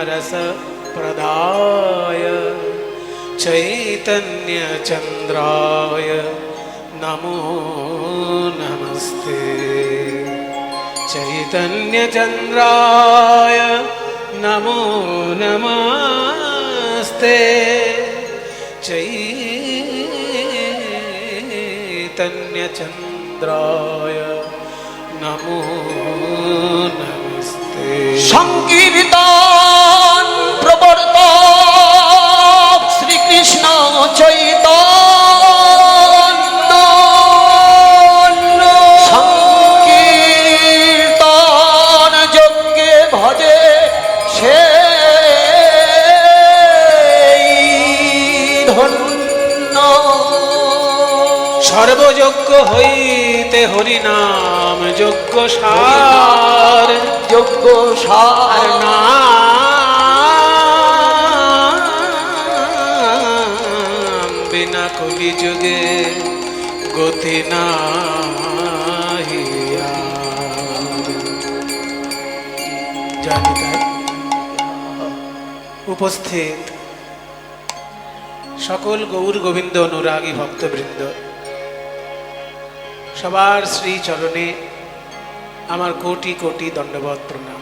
रस प्रदाय चैतन्य चंद्राय नमो नमस्ते। चैतन्य चंद्राय नमो नमस्ते। चैतन्य चंद्राय नमो नमस्ते। संकीर्तन प्रवर्तक श्री कृष्ण चैतन्य संकीर्तन যজ্ঞে ভজে সে ধন্য। সর্বযজ্ঞ হইতে হরিনাম যজ্ঞ সার। যজ্ঞ সার নাম বিনা কলি যুগে গতি নাহি আর। জানি তাই উপস্থিত সকল গৌর গোবিন্দ অনুরাগী ভক্তবৃন্দ, সবার শ্রী চরণে আমার কোটি কোটি দণ্ডবত প্রণাম।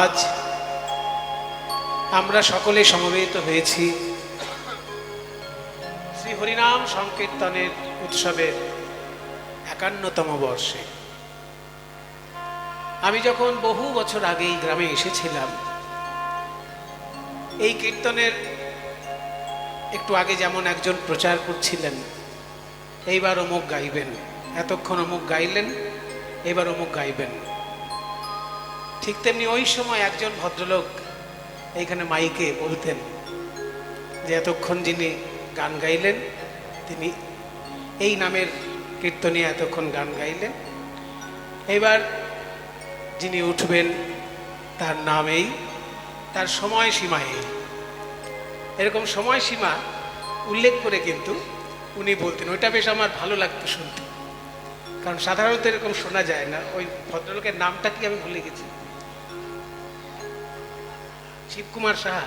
আজ আমরা সকলে সমবেত হয়েছি শ্রী হরিনাম সংকীর্তনের উৎসবের ৫১তম বর্ষে। আমি যখন বহু বছর আগে এই গ্রামে এসেছিলাম, এই কীর্তনের একটু আগে যেমন একজন প্রচার করছিলেন, এইবার অমুক গাইবেন, এতক্ষণ অমুক গাইলেন, এবার অমুক গাইবেন, ঠিক তেমনি ওই সময় একজন ভদ্রলোক এইখানে মাইকে বলতেন যে এতক্ষণ যিনি গান গাইলেন তিনি এই নামের কীর্তনে এতক্ষণ গান গাইলেন, এবার যিনি উঠবেন তার নাম এই, তার সময়সীমা এই। এরকম সময়সীমা উল্লেখ করে কিন্তু উনি বলতেন। ওইটা বেশ আমার ভালো লাগতো শুনতে, কারণ সাধারণত এরকম শোনা যায় না। ওই ভদ্রলোকের নামটা কি আমি ভুলে গেছি, শিবকুমার সাহা।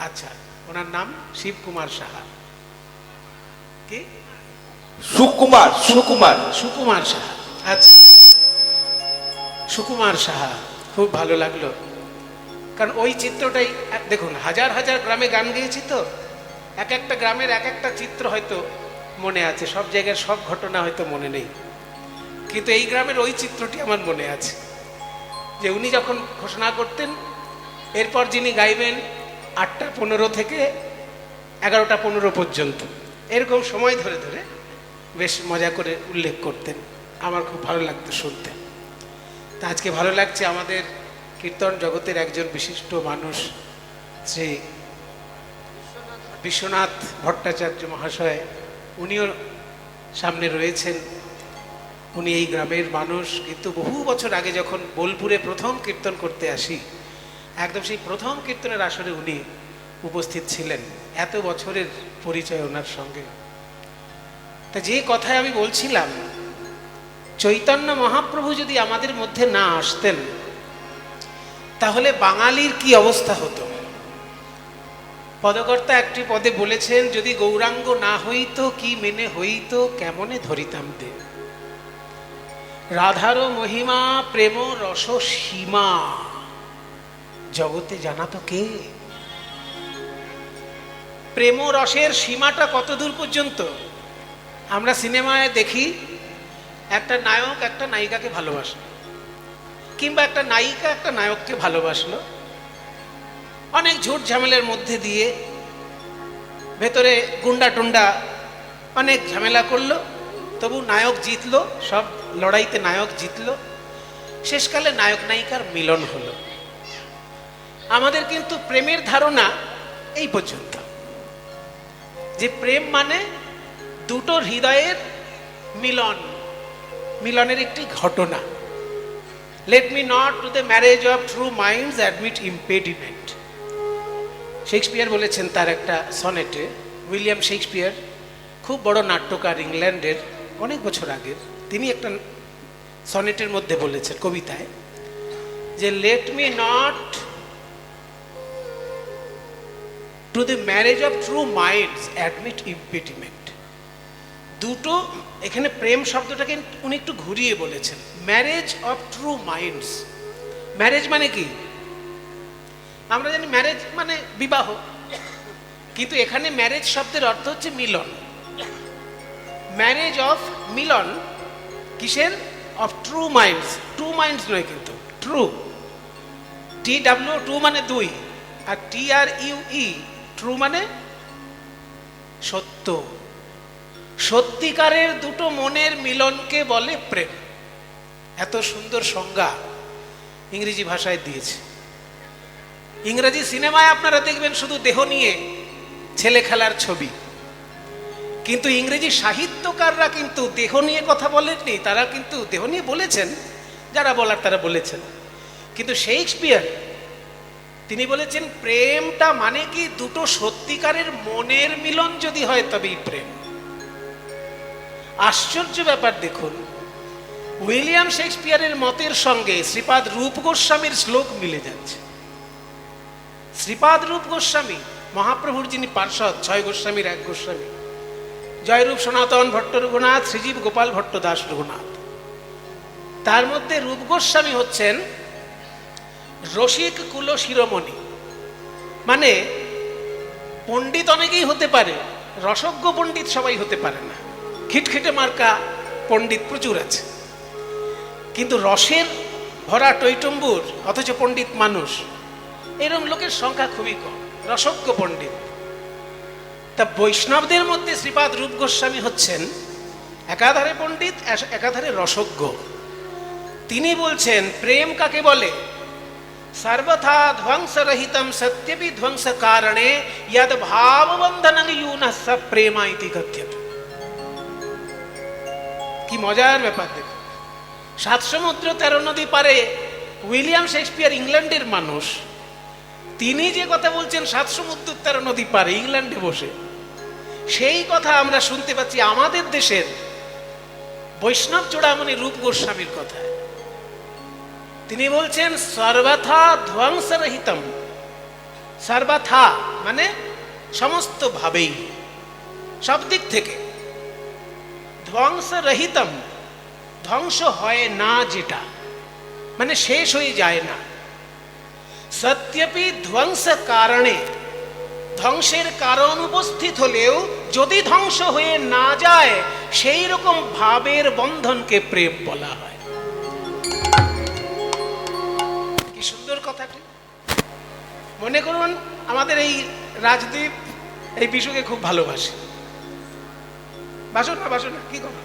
আচ্ছা, ওনার নাম শিবকুমার সাহা। কি সুকুমার? সুকুমার, সুকুমার সাহা। আচ্ছা, সুকুমার সাহা, খুব ভালো লাগলো। কারণ ওই চিত্রটাই দেখুন, হাজার হাজার গ্রামে গান গেয়েছি তো, এক একটা গ্রামের এক একটা চিত্র হয়তো মনে আছে, সব জায়গার সব ঘটনা হয়তো মনে নেই, কিন্তু এই গ্রামের ওই চিত্রটি আমার মনে আছে যে উনি যখন ঘোষণা করতেন এরপর যিনি গাইবেন ৮টা ১৫ থেকে ১১টা ১৫ পর্যন্ত, এরকম সময় ধরে ধরে বেশ মজা করে উল্লেখ করতেন। আমার খুব ভালো লাগতো শুনতে। তা আজকে ভালো লাগছে, আমাদের কীর্তন জগতের একজন বিশিষ্ট মানুষ শ্রী বিশ্বনাথ ভট্টাচার্য মহাশয়, উনিও সামনে রয়েছেন। উনি এই গ্রামের মানুষ, কিন্তু বহু বছর আগে যখন বোলপুরে প্রথম কীর্তন করতে আসি, একদম সেই প্রথম কীর্তনের আসরে উনি উপস্থিত ছিলেন। এত বছরের পরিচয় ওনার সঙ্গে। তা যে কথায় আমি বলছিলাম, চৈতন্য মহাপ্রভু যদি আমাদের মধ্যে না আসতেন তাহলে বাঙালির কি অবস্থা হতো। পদকর্তা একটি পদে বলেছেন, যদি গৌরাঙ্গ না হইতো কি মেনে হইতো কেমনে ধরিতাম দে। রাধার মহিমা প্রেম রস সীমা জগতে জানাতো কে। প্রেম রসের সীমাটা কত দূর পর্যন্ত? আমরা সিনেমায় দেখি একটা নায়ক একটা নায়িকাকে ভালোবাসে, কিংবা একটা নায়িকা একটা নায়ককে ভালোবাসলো, অনেক ঝুট ঝামেলার মধ্যে দিয়ে ভেতরে গুন্ডা টুন্ডা অনেক ঝামেলা করলো, তবু নায়ক জিতলো, সব লড়াইতে নায়ক জিতলো, শেষকালে নায়ক নায়িকার মিলন হলো। আমাদের কিন্তু প্রেমের ধারণা এই পর্যন্ত, যে প্রেম মানে দুটো হৃদয়ের মিলন, মিলনের একটি ঘটনা। Let me not to the marriage of true minds admit impediment. Shakespeare বলেছেন তার একটা সনেটে, উইলিয়াম শেক্সপিয়ার খুব বড় নাট্যকার, ইংল্যান্ডের, অনেক বছর আগের, তিনি একটা সনেটের মধ্যে বলেছেন, কবিতায়, যে let me not to the marriage of true minds admit impediment. দুটো এখানে প্রেম শব্দটাকে উনি একটু ঘুরিয়ে বলেছেন, marriage of true minds. Marriage মানে কি? আমরা জানি ম্যারেজ মানে বিবাহ, কিন্তু এখানে ম্যারেজ শব্দের অর্থ হচ্ছে মিলন। ম্যারেজ অফ মিলন কিসের? Of true minds. True minds নয় কিন্তু, ট্রু, TW, ট্রু মানে দুই, আর TRUE ট্রু মানে সত্য। সত্যিকারের দুটো মনের মিলনকে বলে প্রেম। এত সুন্দর সংজ্ঞা ইংরেজি ভাষায় দিয়েছে। ইংরেজি সিনেমায় আপনারা দেখবেন শুধু দেহ নিয়ে ছেলে খেলার ছবি, কিন্তু ইংরেজি সাহিত্যকাররা কিন্তু দেহ নিয়ে কথা বলেননি, তারা কিন্তু দেহ নিয়ে বলেছেন, যারা বলার তারা বলেছেন, কিন্তু শেক্সপিয়ার তিনি বলেছেন প্রেমটা মানে কি দুটো সত্যিকারের মনের মিলন যদি হয় তবেই প্রেম। আশ্চর্য ব্যাপার দেখুন, উইলিয়াম শেক্সপিয়ারের মতের সঙ্গে শ্রীপাদ রূপ গোস্বামীর শ্লোক মিলে যাচ্ছে। শ্রীপাদ রূপ গোস্বামী মহাপ্রভুর যিনি পার্ষদ, 6 গোস্বামীর 1 গোস্বামী, জয়রূপ সনাতন ভট্ট রঘুনাথ, শ্রীজীব গোপাল ভট্ট দাস রঘুনাথ। তার মধ্যে রূপ গোস্বামী হচ্ছেন রসিক কুল শিরোমণি, মানে পণ্ডিত অনেকেই হতে পারে, রসজ্ঞ পণ্ডিত সবাই হতে পারে না। খিটখিটে মার্কা পণ্ডিত প্রচুর আছে, কিন্তু রসের ভরা টৈটম্বুর অথচ পণ্ডিত মানুষ, এরকম লোকের সংখ্যা খুবই কম, রসজ্ঞ পণ্ডিত। তা বৈষ্ণবদের মধ্যে শ্রীপাদ রূপ গোস্বামী হচ্ছেন একাধারে পণ্ডিত, একাধারে রসজ্ঞ। তিনি বলছেন প্রেম কাকে বলে? সর্বথা ধ্বংসরহিতম সত্যপি ধ্বংস কারণে যদ ভাববন্ধনং ইউনঃ স প্রেমা ইতি কথ্যতে। কি মজার ব্যাপার দেখুন, 7 সমুদ্র 13 নদী পারে উইলিয়াম শেক্সপিয়ার ইংল্যান্ডের মানুষ, তিনি যে কথা বলছেন 7 সমুদ্র 13 নদী পারে ইংল্যান্ডে বসে, সেই কথা আমরা শুনতে পাচ্ছি আমাদের দেশের বৈষ্ণব চূড়ামণি রূপ গোস্বামীর কথা। তিনি বলছেন সর্বথা ধ্বংসরহিতম, সর্বথা মানে সমস্ত ভাবেই, সব দিক থেকে, ধ্বংসরহিতম ধ্বংস হয় না যেটা, মানে শেষ হয়ে যায় না। সত্যপি ধ্বংস কারণে, ধ্বংসের কারণ উপস্থিত হলেও যদি ধ্বংস হয়ে না যায় সেই রকম ভাবের বন্ধনকে প্রেম বলা হয়। কি সুন্দর কথাটি! মনে করুন আমাদের এই রাজদীপ এই বিশুকে খুব ভালোবাসে, বাসো না বাসো না, কি করো,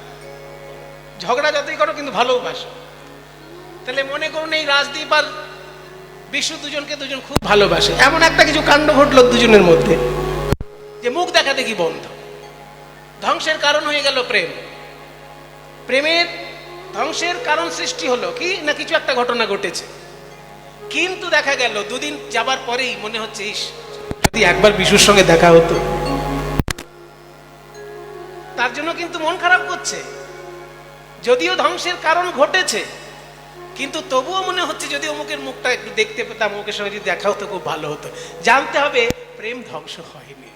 ঝগড়া যতই করো কিন্তু ভালোবাসো। তাহলে মনে করুন এই রাজদীপ আর বিশু দুজনকে দুজন খুব ভালোবাসে, এমন একটা কিছু কাণ্ড ঘটলো দুজনের মধ্যে যে মুখ দেখা দেখি বন্ধ, ধ্বংসের কারণ হয়ে গেল প্রেম। প্রেমের ধ্বংসের কারণ সৃষ্টি হলো কি না, কিছু একটা ঘটনা ঘটেছে, কিন্তু দেখা গেল 2 দিন যাবার পরেই মনে হচ্ছে ইস যদি একবার বিশুর সঙ্গে দেখা হতো। তার জন্য কিন্তু মন খারাপ করছে, যদিও ধ্বংসের কারণ ঘটেছে, কিন্তু তবুও মনে হচ্ছে যদি অমুকের মুখটা একটু দেখতে পেতাম, অমুকের সঙ্গে যদি দেখা হতো খুব ভালো হতো। জানতে হবে প্রেম ধ্বংস হয়নি,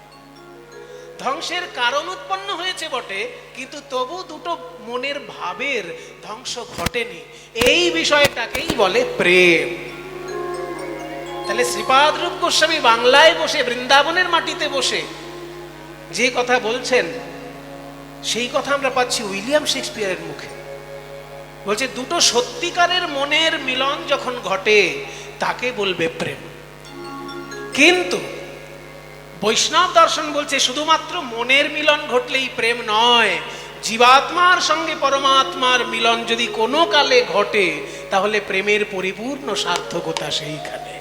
ধ্বংসের কারণ উৎপন্ন হয়েছে বটে, কিন্তু তবু দুটো মনের ভাবের ধ্বংস ঘটেনি। এই বিষয়টাকেই বলে প্রেম। তাহলে শ্রীপাদ রূপ গোস্বামী বাংলায় বসে, বৃন্দাবনের মাটিতে বসে যে কথা বলছেন, সেই কথা আমরা পাচ্ছি উইলিয়াম শেক্সপিয়ারের মুখে। বলছে দুটো সত্যিকারের মনের মিলন যখন ঘটে তাকে বলবে প্রেম। কিন্তু বৈষ্ণব দর্শন বলছে শুধুমাত্র মনের মিলন ঘটলেই প্রেম নয়, জীবাত্মার সঙ্গে পরমাত্মার মিলন যদি কোনো কালে ঘটে তাহলে প্রেমের পরিপূর্ণ সার্থকতা সেইখানে।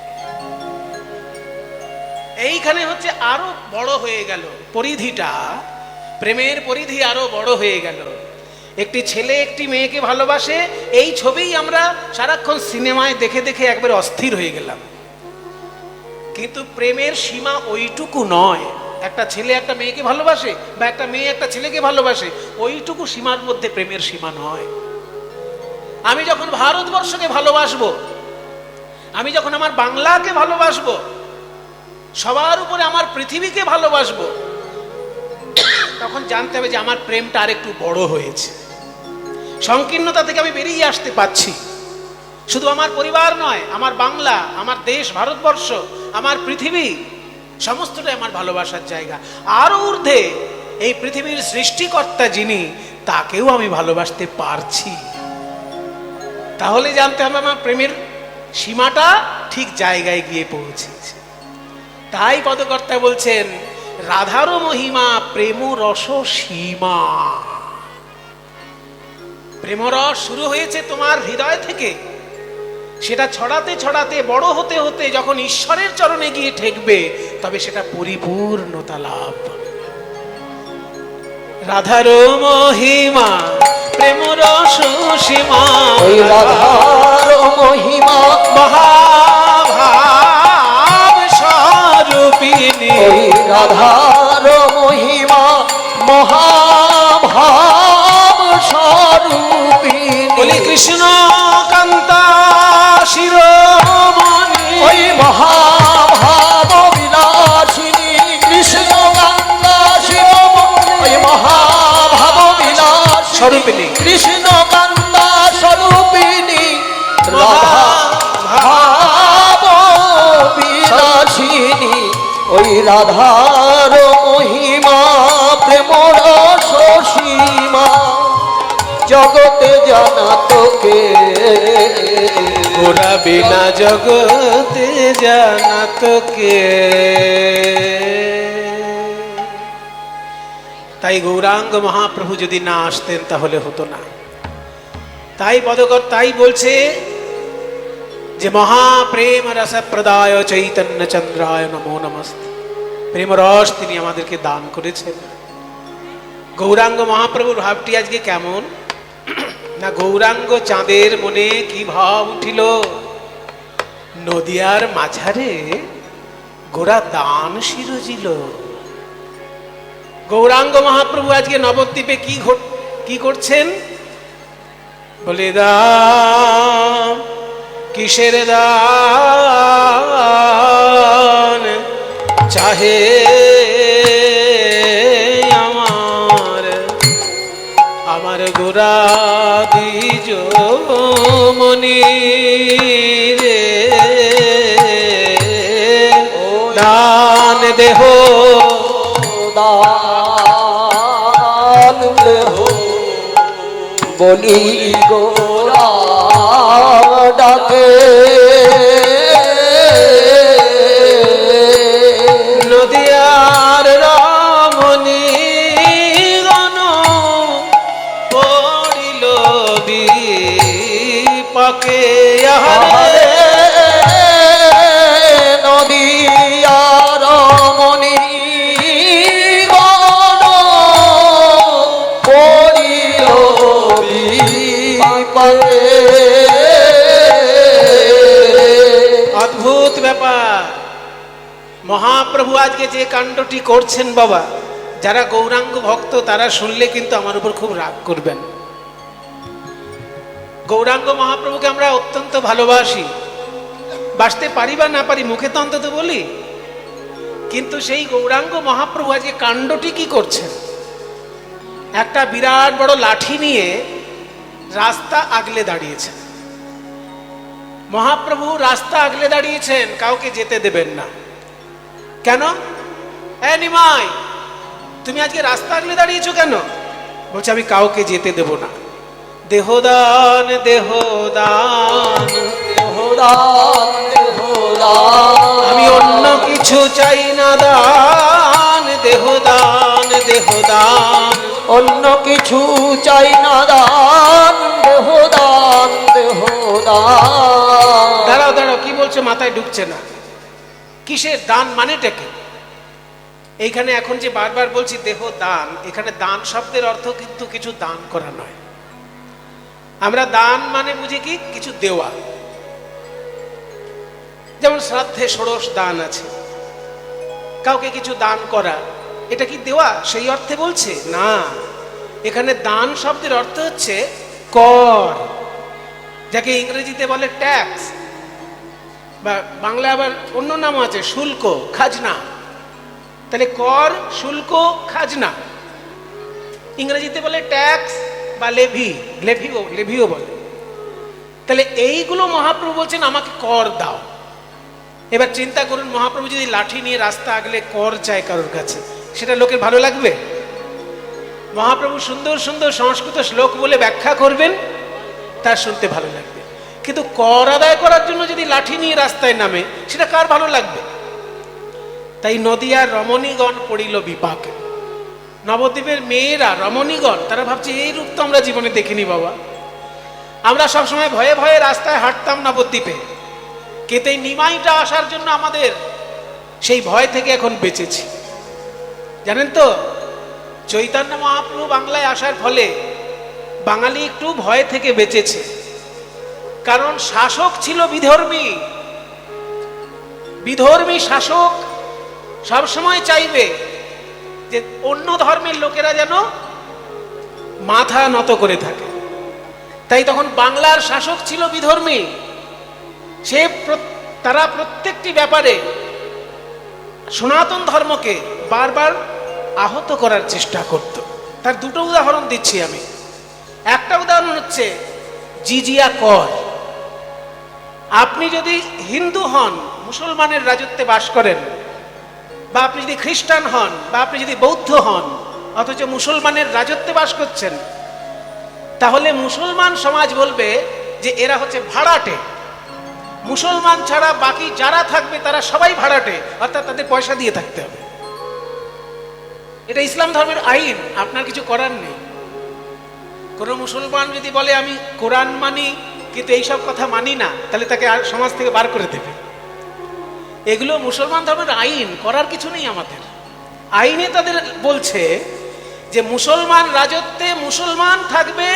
এইখানে হচ্ছে আরো বড় হয়ে গেল পরিধিটা, প্রেমের পরিধি আরো বড় হয়ে গেল। একটি ছেলে একটি মেয়েকে ভালোবাসে, এই ছবিই আমরা সারাক্ষণ সিনেমায় দেখে দেখে একবারে অস্থির হয়ে গেলাম। কিন্তু প্রেমের সীমা ওইটুকু নয়। একটা ছেলে একটা মেয়েকে ভালোবাসে বা একটা মেয়ে একটা ছেলেকে ভালোবাসে, ওইটুকু সীমার মধ্যে প্রেমের সীমা নয়। আমি যখন ভারতবর্ষকে ভালোবাসবো, আমি যখন আমার বাংলাকে ভালোবাসবো, সবার উপরে আমার পৃথিবীকে ভালোবাসবো, তখন জানতে হবে যে আমার প্রেমটা আর একটু বড় হয়েছে, সংকীর্ণতা থেকে আমি বেরিয়ে আসতে পারছি। শুধু আমার পরিবার নয়, আমার বাংলা, আমার দেশ ভারতবর্ষ, আমার পৃথিবী সমস্তটাই আমার ভালোবাসার জায়গা। আরো ঊর্ধ্বে এই পৃথিবীর সৃষ্টিকর্তা যিনি, তাকেও আমি ভালোবাসতে পারছি। তাহলে জানতে হবে আমার প্রেমের সীমাটা ঠিক জায়গায় গিয়ে পৌঁছেছে। তাই পদকর্তা বলছেন, রাধারও মহিমা প্রেম রস সীমা। প্রেমরস শুরু হয়েছে তোমার হৃদয় থেকে, সেটা ছড়াতে ছড়াতে বড় হতে হতে যখন ঈশ্বরের চরণে গিয়ে ঠেকবে, তবে সেটা পরিপূর্ণতা লাভ পাবে। রাধার মহিমা প্রেম রস সীমা, ওই রাধার মহিমা মহাভাব স্বরূপিণী, ওই রাধার মহিমা মহাভাব স্বরূপিণী। বলি কৃষ্ণ কান্তা শিরোমণি, ওই মহাভাব বিলাসিনী কৃষ্ণ কান্দা শিরোমণি, ওই মহাভাব বিলাসিনী স্বরূপিণী কৃষ্ণ কান্দা স্বরূপিণী রাধা ভাব বিলাসিনী। ওই রাধার মহিমা প্রেম রস সীমা, জগতে জানা তোকে গোরা বিনা জগতে জানা তোকে। তাই গৌরাঙ্গ মহাপ্রভু যদি না আসতেন তাহলে হতো না। তাই তাই বলছে যে মহাপ্রেম রস প্রদায় চৈতন্য চন্দ্রায় নমো নমস্তে। প্রেম রস তিনি আমাদেরকে দান করেছেন। গৌরাঙ্গ মহাপ্রভুর ভাবটি আজকে কেমন না, গৌরাঙ্গ চাঁদের মনে কি ভাব উঠিল, নদিয়ার মাঝারে গোরা দান শিরজিল। গৌরাঙ্গ মহাপ্রভু আজকে নবদ্বীপে কি করছেন বলে, দাম কিসের দান চাহে আমার গোরা দ্বিজ মনি রে, দান দেহ দান দেহ বলি গোরা ডাকে। নদিয়ার রমণী গণ পড়িল বিপাকে, আহারে নদিয়ার মণি গণ পড়িল বিপাকে। অদ্ভুত ব্যাপার। মহাপ্রভু আজকে যে কাণ্ডটি করছেন বাবা, যারা গৌরাঙ্গ ভক্ত তারা শুনলে কিন্তু আমার উপর খুব রাগ করবেন। গৌরাঙ্গ মহাপ্রভুকে আমরা অত্যন্ত ভালোবাসি, বাসতে পারি বা না পারি, মুখে তো অন্তত বলি। কিন্তু সেই গৌরাঙ্গ মহাপ্রভু আজকে কাণ্ডটি কি করছেন, একটা বিরাট বড় লাঠি নিয়ে রাস্তা আগলে দাঁড়িয়েছেন। মহাপ্রভু রাস্তা আগলে দাঁড়িয়েছেন, কাউকে যেতে দেবেন না। কেন? নিমাই, তুমি আজকে রাস্তা আগলে দাঁড়িয়েছো কেন? বলছে আমি কাউকে যেতে দেব না। দেহদান দেহদান দেহদান দেহদান, আমি অন্য কিছু চাই না, দান দেহদান দেহদান, অন্য কিছু চাই না, দান দেহদান দেহদান। দাঁড়াও দাঁড়াও, কি বলছো মাথায় ঢুকছে না। কিসের দান মানেটা কি? এইখানে এখন যে বারবার বলছি দেহ দান, এখানে দান শব্দের অর্থ কিন্তু কিছু দান করা নয়। আমরা দান মানে বুঝি কি কিছু দেওয়া, যেমন শ্রাদ্ধে ষোড়শ দান আছে, কাউকে কিছু দান করা, এটা কি দেওয়া সেই অর্থে বলছে না। এখানে দান শব্দের অর্থ হচ্ছে কর, যাকে ইংরেজিতে বলে ট্যাক্স। বা বাংলা আবার অন্য নামও আছে, শুল্ক, খাজনা। তাহলে কর, শুল্ক, খাজনা। ইংরেজিতে বলে ট্যাক্স বা লেভিও বলে। তাহলে এইগুলো মহাপ্রভু বলছেন আমাকে কর দাও। এবার চিন্তা করুন, মহাপ্রভু যদি লাঠি নিয়ে রাস্তা আগলে কর চায় কারোর কাছে, সেটা লোকের ভালো লাগবে? মহাপ্রভু সুন্দর সুন্দর সংস্কৃত শ্লোক বলে ব্যাখ্যা করবেন, তার শুনতে ভালো লাগবে। কিন্তু কর আদায় করার জন্য যদি লাঠি নিয়ে রাস্তায় নামে, সেটা কার ভালো লাগবে? তাই নদিয়ার রমণীগণ পড়িল বিপাকে। নবদ্বীপের মেয়েরা রমণীগণ, তারা ভাবছে এই রূপ তো আমরা জীবনে দেখিনি বাবা। আমরা সবসময় ভয়ে ভয়ে রাস্তায় হাঁটতাম নবদ্বীপে, কিন্তু এই নিমাইটা আসার জন্য আমাদের সেই ভয় থেকে এখন বেঁচেছি। জানেন তো, চৈতন্য মহাপ্রভু বাংলায় আসার ফলে বাঙালি একটু ভয় থেকে বেঁচেছে। কারণ শাসক ছিল বিধর্মী। বিধর্মী শাসক সবসময় চাইবে যে অন্য ধর্মের লোকেরা যেন মাথা নত করে থাকে। তাই তখন বাংলার শাসক ছিল বিধর্মী। তারা প্রত্যেকটি ব্যাপারে সনাতন ধর্মকে বারবার আহত করার চেষ্টা করত। তার দুটো উদাহরণ দিচ্ছি আমি। একটা উদাহরণ হচ্ছে জিজিয়া কর। আপনি যদি হিন্দু হন, মুসলমানের রাজত্বে বাস করেন, বা আপনি যদি খ্রিস্টান হন, বা আপনি যদি বৌদ্ধ হন, অথচ মুসলমানের রাজত্বে বাস করছেন, তাহলে মুসলমান সমাজ বলবে যে এরা হচ্ছে ভাড়াটে। মুসলমান ছাড়া বাকি যারা থাকবে তারা সবাই ভাড়াটে, অর্থাৎ তাদের পয়সা দিয়ে থাকতে হবে। এটা ইসলাম ধর্মের আইন, আপনার কিছু করার নেই। কোন মুসলমান যদি বলে আমি কোরআন মানি কিন্তু এইসব কথা মানি না, তাহলে তাকে আর সমাজ থেকে বার করে দেবে। এগুলো মুসলমান ধর্মের আইন, করার কিছু নেই আমাদের। আইনে তাদের বলছে যে মুসলমান রাজত্বে মুসলমান থাকবে,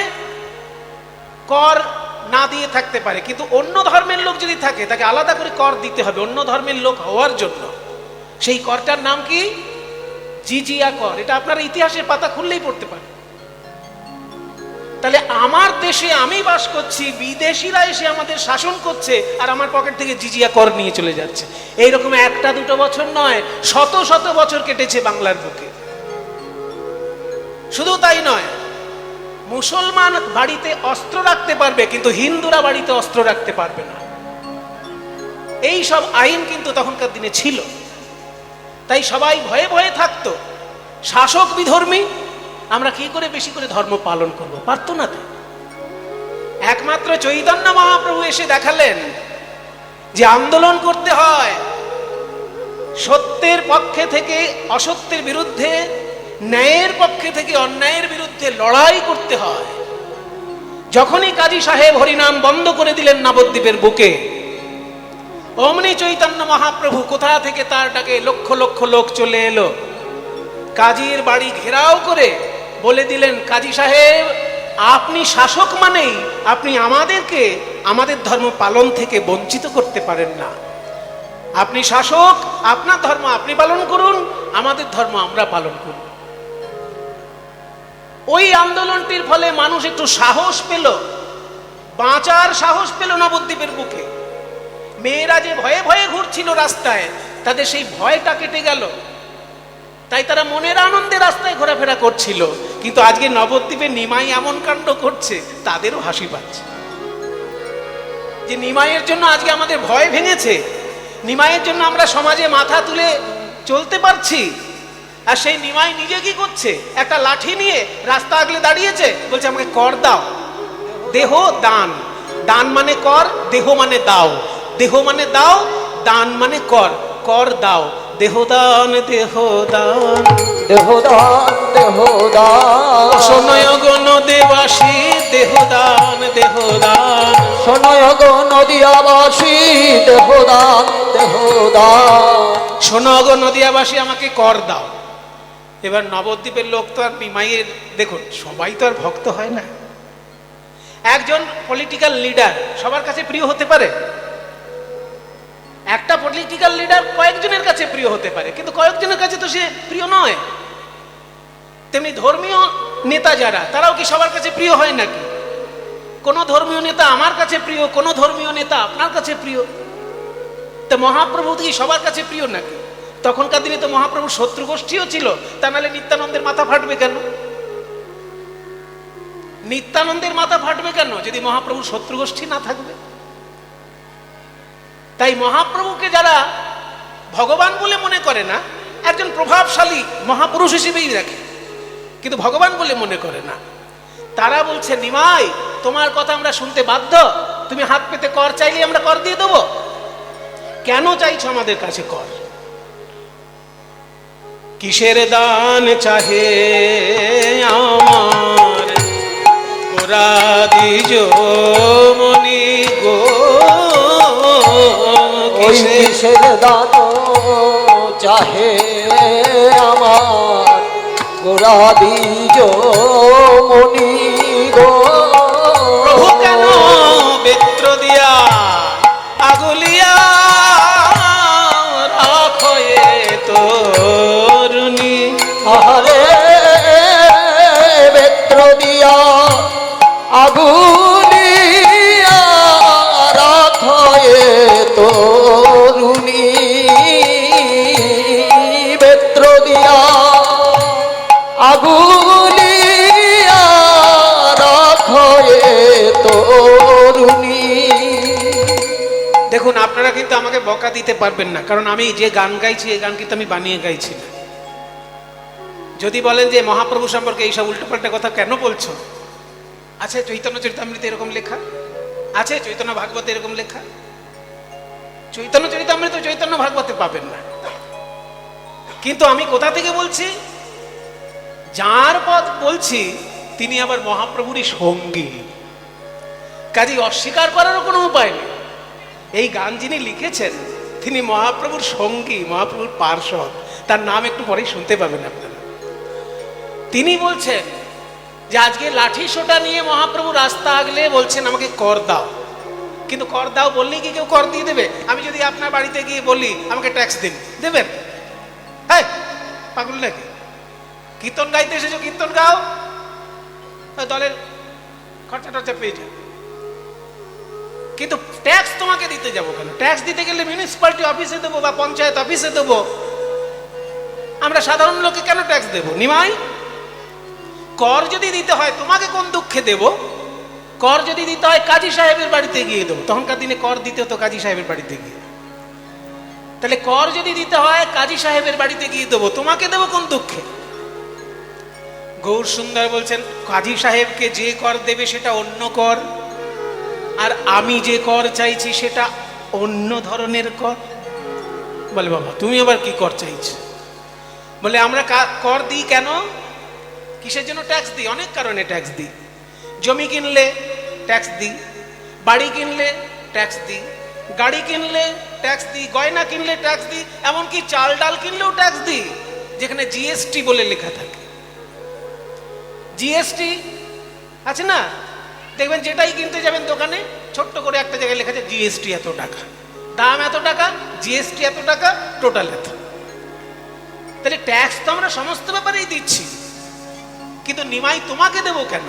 কর না দিয়ে থাকতে পারে, কিন্তু অন্য ধর্মের লোক যদি থাকে তাকে আলাদা করে কর দিতে হবে অন্য ধর্মের লোক হওয়ার জন্য। সেই করটার নাম কি? জিজিয়া কর। এটা আপনারা ইতিহাসের পাতা খুললেই পড়তে পারেন। তাহলে আমার দেশে আমি বাস করছি, বিদেশিরা এসে আমাদের শাসন করছে, আর আমার পকেট থেকে জিজিয়া কর নিয়ে চলে যাচ্ছে। এইরকম একটা দুটো বছর নয়, শত শত বছর কেটেছে বাংলার বুকে। শুধু তাই নয়, মুসলমান বাড়িতে অস্ত্র রাখতে পারবে, কিন্তু হিন্দুরা বাড়িতে অস্ত্র রাখতে পারবে না। এই সব আইন কিন্তু তখনকার দিনে ছিল। তাই সবাই ভয়ে ভয়ে থাকতো। শাসক বিধর্মী, আমরা কি করে বেশি করে ধর্ম পালন করব? পারতো না তো। একমাত্র চৈতন্য মহাপ্রভু এসে দেখালেন যে আন্দোলন করতে হয়, সত্যের পক্ষে থেকে অসত্যের বিরুদ্ধে, ন্যায়ের পক্ষে থেকে অন্যায়ের বিরুদ্ধে লড়াই করতে হয়। যখনই কাজী সাহেব হরিনাম বন্ধ করে দিলেন নবদ্বীপের বুকে, অমনি চৈতন্য মহাপ্রভু কোথা থেকে তার ডাকে লক্ষ লক্ষ লোক চলে এলো। কাজীর বাড়ি ঘেরাও করে বলে দিলেন, কাজী সাহেব আপনি শাসক মানেই আপনি আমাদেরকে আমাদের ধর্ম পালন থেকে বঞ্চিত করতে পারেন না। আপনি শাসক, আপনার ধর্ম আপনি পালন করুন, আমাদের ধর্ম আমরা পালন করুন। ওই আন্দোলনটির ফলে মানুষ একটু সাহস পেল, বাঁচার সাহস পেল নবদ্বীপের বুকে। মেয়েরা যে ভয়ে ভয়ে ঘুরছিল রাস্তায়, তাদের সেই ভয়টা কেটে গেল। তাই তারা মনের আনন্দে রাস্তায় ঘোরাফেরা করছিল। কিন্তু আজকে নবদ্বীপে নিমাই এমন কাণ্ড করছে, তাদেরও হাসি পাচ্ছে যে নিমাইয়ের জন্য আজকে আমাদের ভয় ভেঙেছে, নিমাইয়ের জন্য আমরা সমাজে মাথা তুলে চলতে পারছি। আর সেই নিমাই নিজে কি করছে? একটা লাঠি নিয়ে রাস্তা আগলে দাঁড়িয়েছে, বলছে আমাকে কর দাও। দেহ দান, দান মানে কর, দেহ মানে দাও, দেহ মানে দাও, দান মানে কর, কর দাও। দেহদান দেহদান দেহদান দেহদান, শোনয় গো নদীবাসী দেহদান দেহদান, শোনয় গো নদিয়াবাসী দেহদান দেহদান, শোনো গো নদিয়াবাসী আমাকে কর দাও। এবার নবদ্বীপের লোক তো আর নিমাইয়ের, দেখুন সবাই তো আর ভক্ত হয় না। একজন পলিটিক্যাল লিডার সবার কাছে প্রিয় হতে পারে, একটা পলিটিক্যাল লিডার কয়েকজনের কাছে প্রিয় হতে পারে, কিন্তু কয়েকজনের কাছে তো সে প্রিয় নয়। তেমনি ধর্মীয় নেতা যারা, তারাও কি সবার কাছে প্রিয় হয় নাকি? কোন ধর্মীয় নেতা আমার কাছে প্রিয়, কোন ধর্মীয় নেতা আপনার কাছে প্রিয়। তো মহাপ্রভু কি সবার কাছে প্রিয় নাকি? তখনকার দিনে তো মহাপ্রভুর শত্রু গোষ্ঠীও ছিল, তা নাহলে নিত্যানন্দের মাথা ফাটবে কেন? নিত্যানন্দের মাথা ফাটবে কেন যদি মহাপ্রভুর শত্রু গোষ্ঠী না থাকবে? তাই মহাপ্রভুকে যারা ভগবান বলে মনে করে না, একজন প্রভাবশালী মহাপুরুষ হিসেবেই রাখে, কিন্তু ভগবান বলে মনে করে না, তারা বলছে নিমাই তোমার কথা আমরা শুনতে বাধ্য, তুমি হাত পেতে কর চাইলে আমরা কর দিয়ে দেবো। কেন চাইছো আমাদের কাছে কর? কিসের দান চাহে আমার গোরা দিজ মনি গো, ওই কিসের দান চাহে আমার গোরা দিজ মনি গো। প্রভু কেন বেত্র দিয়া আগুলিয়া রাখয়ে তরুণী। আরে বেত্র দিয়া আগুলিয়া রাখয়ে তরুণী, বেত্র দিয়া আগুলিয়া রাখয়ে তরুণী। দেখুন আপনারা কিন্তু আমাকে বকা দিতে পারবেন না, কারণ আমি যে গান গাইছি এই গান কিন্তু আমি বানিয়ে গাইছি না। যদি বলেন যে মহাপ্রভু সম্পর্কে এইসব উল্টোপাল্টা কথা কেন বলছো, আছে চৈতন্য চরিতামৃতে এরকম লেখা আছে, চৈতন্য ভাগবতে এরকম লেখা। চৈতন্য চরিতামৃত চৈতন্য ভাগবতে পাবেন না। কিন্তু আমি কোথা থেকে বলছি? যার পদ বলছি তিনি আবার মহাপ্রভুরই সঙ্গী, কাজে অস্বীকার করারও কোনো উপায় নেই। এই গান যিনি লিখেছেন তিনি মহাপ্রভুর সঙ্গী, মহাপ্রভুর পার্ষদ, তার নাম একটু পরেই শুনতে পাবেন আপনারা। তিনি বলছেন যে আজকে লাঠি সোটা নিয়ে মহাপ্রভু রাস্তা আগলে বলছেন আমাকে কর দাও, কিন্তু কর দাও বললেই কি কেউ কর দিয়ে দেবে? আমি যদি আপনার বাড়িতে গিয়ে বলি আমাকে ট্যাক্স দিন, দেবেন? হ্যাঁ, পাগল নাকি? কীর্তন গাইতে এসেছো, কীর্তন গাও, দলের খরচা টরচা পেয়ে যাও, কিন্তু ট্যাক্স তোমাকে দিতে যাবো কেন? ট্যাক্স দিতে গেলে মিউনিসিপ্যালিটি অফিসে দেবো বা পঞ্চায়েত অফিসে দেবো, আমরা সাধারণ লোকে কেন ট্যাক্স দেবো? নিমাই, কর যদি দিতে হয় তোমাকে কোন দুঃখে দেব? কর যদি দিতে হয় কাজী সাহেবের বাড়িতে গিয়ে দেবো। তখনকার দিনে কর দিতে হতো কাজী সাহেবের বাড়িতে গিয়ে। তাহলে কর যদি দিতে হয় কাজী সাহেবের বাড়িতে গিয়ে দেবো, তোমাকে দেবো কোন দুঃখে? গৌর সুন্দর বলছেন কাজী সাহেবকে যে কর দেবে সেটা অন্য কর, আর আমি যে কর চাইছি সেটা অন্য ধরনের কর। বলে বাবা তুমি আবার কি কর চাইছো? বলে আমরা কর দিই কেন, কিসের জন্য ট্যাক্স দিই? অনেক কারণে ট্যাক্স দিই। জমি কিনলে ট্যাক্স দিই, বাড়ি কিনলে ট্যাক্স দিই, গাড়ি কিনলে ট্যাক্স দিই, গয়না কিনলে ট্যাক্স দিই, এমনকি চাল ডাল কিনলেও ট্যাক্স দিই, যেখানে জিএসটি বলে লেখা থাকে। জিএসটি আছে না, দেখবেন যেটাই কিনতে যাবেন দোকানে ছোট্ট করে একটা জায়গায় লেখা আছে জিএসটি এত টাকা, দাম এত টাকা, জিএসটি এত টাকা, টোটাল এত। তাহলে ট্যাক্স তো আমরা সমস্ত ব্যাপারেই দিচ্ছি, কিন্তু নিমাই তোমাকে দেবো কেন?